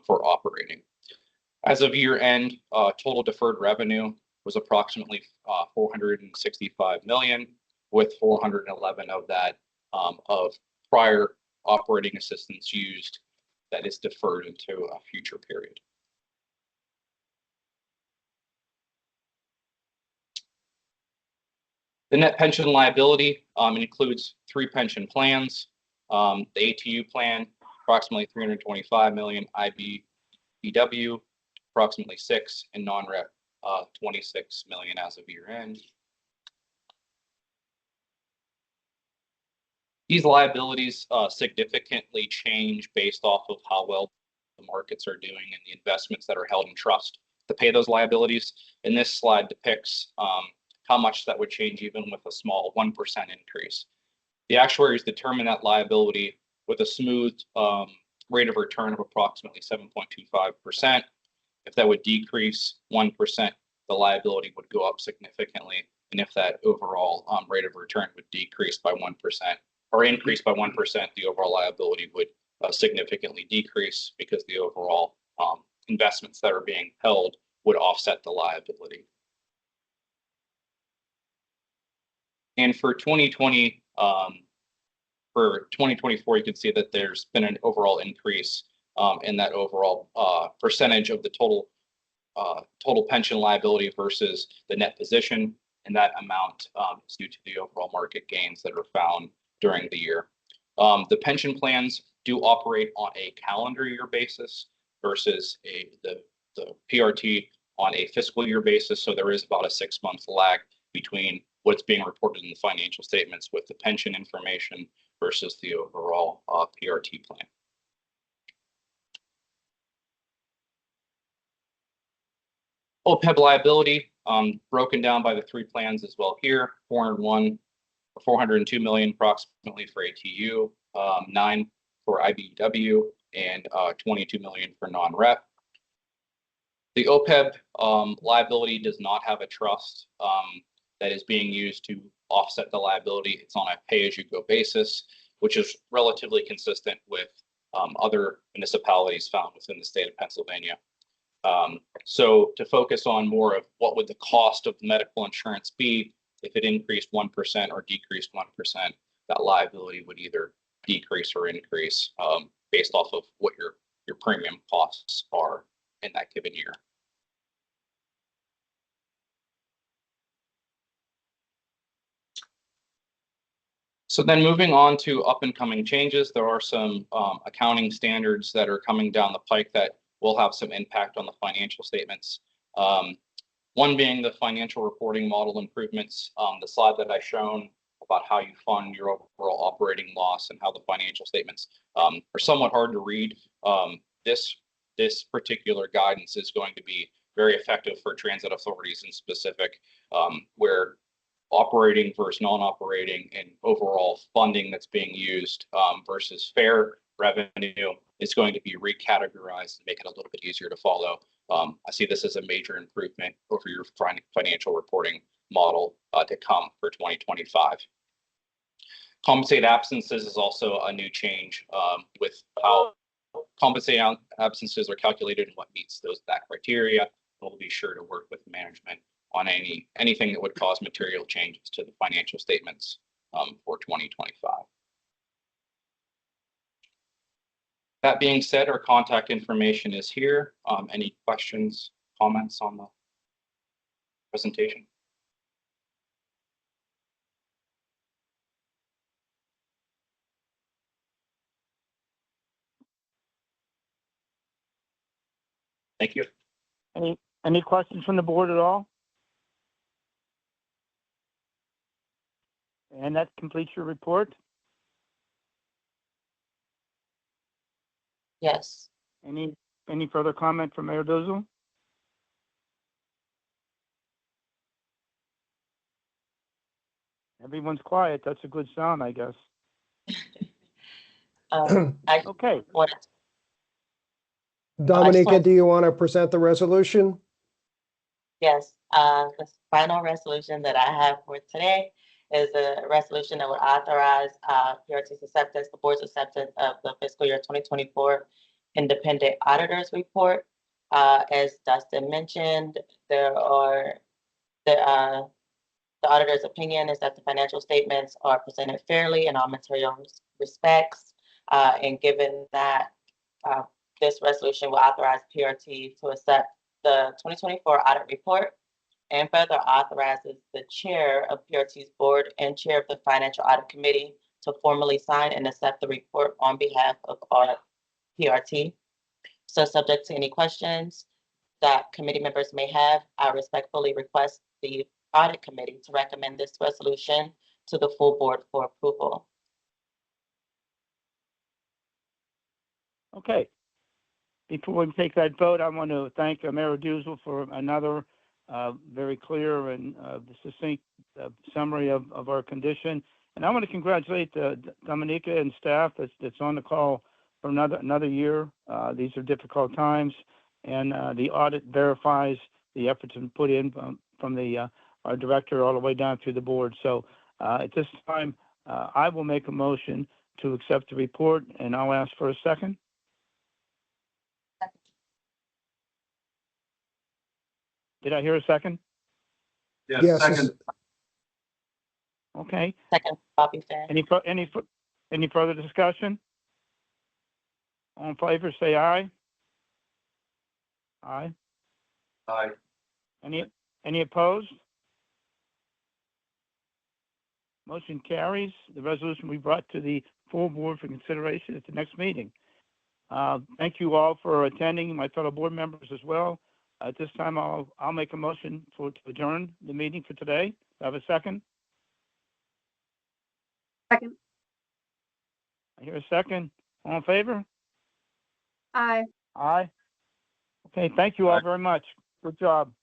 for operating. As of year end, total deferred revenue was approximately 465 million, with 411 of that of prior operating assistance used that is deferred into a future period. The net pension liability includes 3 pension plans. The ATU plan, approximately 325 million, IBEW, approximately 6, and non-rep 26 million as of year end. These liabilities significantly change based off of how well the markets are doing and the investments that are held in trust to pay those liabilities. And this slide depicts how much that would change even with a small 1% increase. The actuaries determine that liability with a smooth rate of return of approximately 7.25%. If that would decrease 1%, the liability would go up significantly. And if that overall rate of return would decrease by 1% or increase by 1%, the overall liability would significantly decrease because the overall investments that are being held would offset the liability. And for 2024, you can see that there's been an overall increase in that overall percentage of the total pension liability versus the net position, and that amount is due to the overall market gains that are found during the year. The pension plans do operate on a calendar year basis versus the PRT on a fiscal year basis, so there is about a 6-month lag between what's being reported in the financial statements with the pension information versus the overall PRT plan. OPEB liability broken down by the 3 plans as well here: 402 million approximately for ATU, 9 for IBEW, and 22 million for non-rep. The OPEB liability does not have a trust that is being used to offset the liability. It's on a pay-as-you-go basis, which is relatively consistent with other municipalities found within the state of Pennsylvania. So to focus on more of what would the cost of medical insurance be if it increased 1% or decreased 1%, that liability would either decrease or increase based off of what your premium costs are in that given year. So then moving on to up and coming changes, there are some accounting standards that are coming down the pike that will have some impact on the financial statements. One being the financial reporting model improvements. The slide that I've shown about how you fund your overall operating loss and how the financial statements are somewhat hard to read. This particular guidance is going to be very effective for transit authorities in specific, where operating versus non-operating and overall funding that's being used versus fair revenue is going to be recategorized and make it a little bit easier to follow. I see this as a major improvement over your financial reporting model to come for 2025. Compensated absences is also a new change with how compensated absences are calculated and what meets that criteria. We'll be sure to work with management on anything that would cause material changes to the financial statements for 2025. That being said, our contact information is here. Any questions, comments on the presentation? Thank you. Any questions from the board at all? And that completes your report. Yes. Any further comment from Mayor Dozel? Everyone's quiet. That's a good sound, I guess. I Okay. Dominica, do you want to present the resolution? Yes, the final resolution that I have for today is a resolution that would authorize PRT's acceptance, the board's acceptance of the fiscal year 2024 independent auditors report. As Dustin mentioned, the auditor's opinion is that the financial statements are presented fairly in all material respects. And given that this resolution will authorize PRT to accept the 2024 audit report and further authorizes the chair of PRT's board and chair of the financial audit committee to formally sign and accept the report on behalf of all PRT. So subject to any questions that committee members may have, I respectfully request the audit committee to recommend this resolution to the full board for approval. Okay. Before we take that vote, I want to thank Mayor Duzel for another very clear and succinct summary of our condition. And I want to congratulate Dominica and staff that's on the call for another year. These are difficult times, and the audit verifies the efforts put in from our director all the way down through the board. So at this time, I will make a motion to accept the report, and I'll ask for a second. Did I hear a second? Yes. Second. Okay. Second, Bobby Fair. Any further discussion? All in favor, say aye. Aye. Aye. Any opposed? Motion carries. The resolution we brought to the full board for consideration at the next meeting. Thank you all for attending, my fellow board members as well. At this time, I'll make a motion to adjourn the meeting for today. Do I have a second? Second. I hear a second. All in favor? Aye. Aye. Okay, thank you all very much. Good job.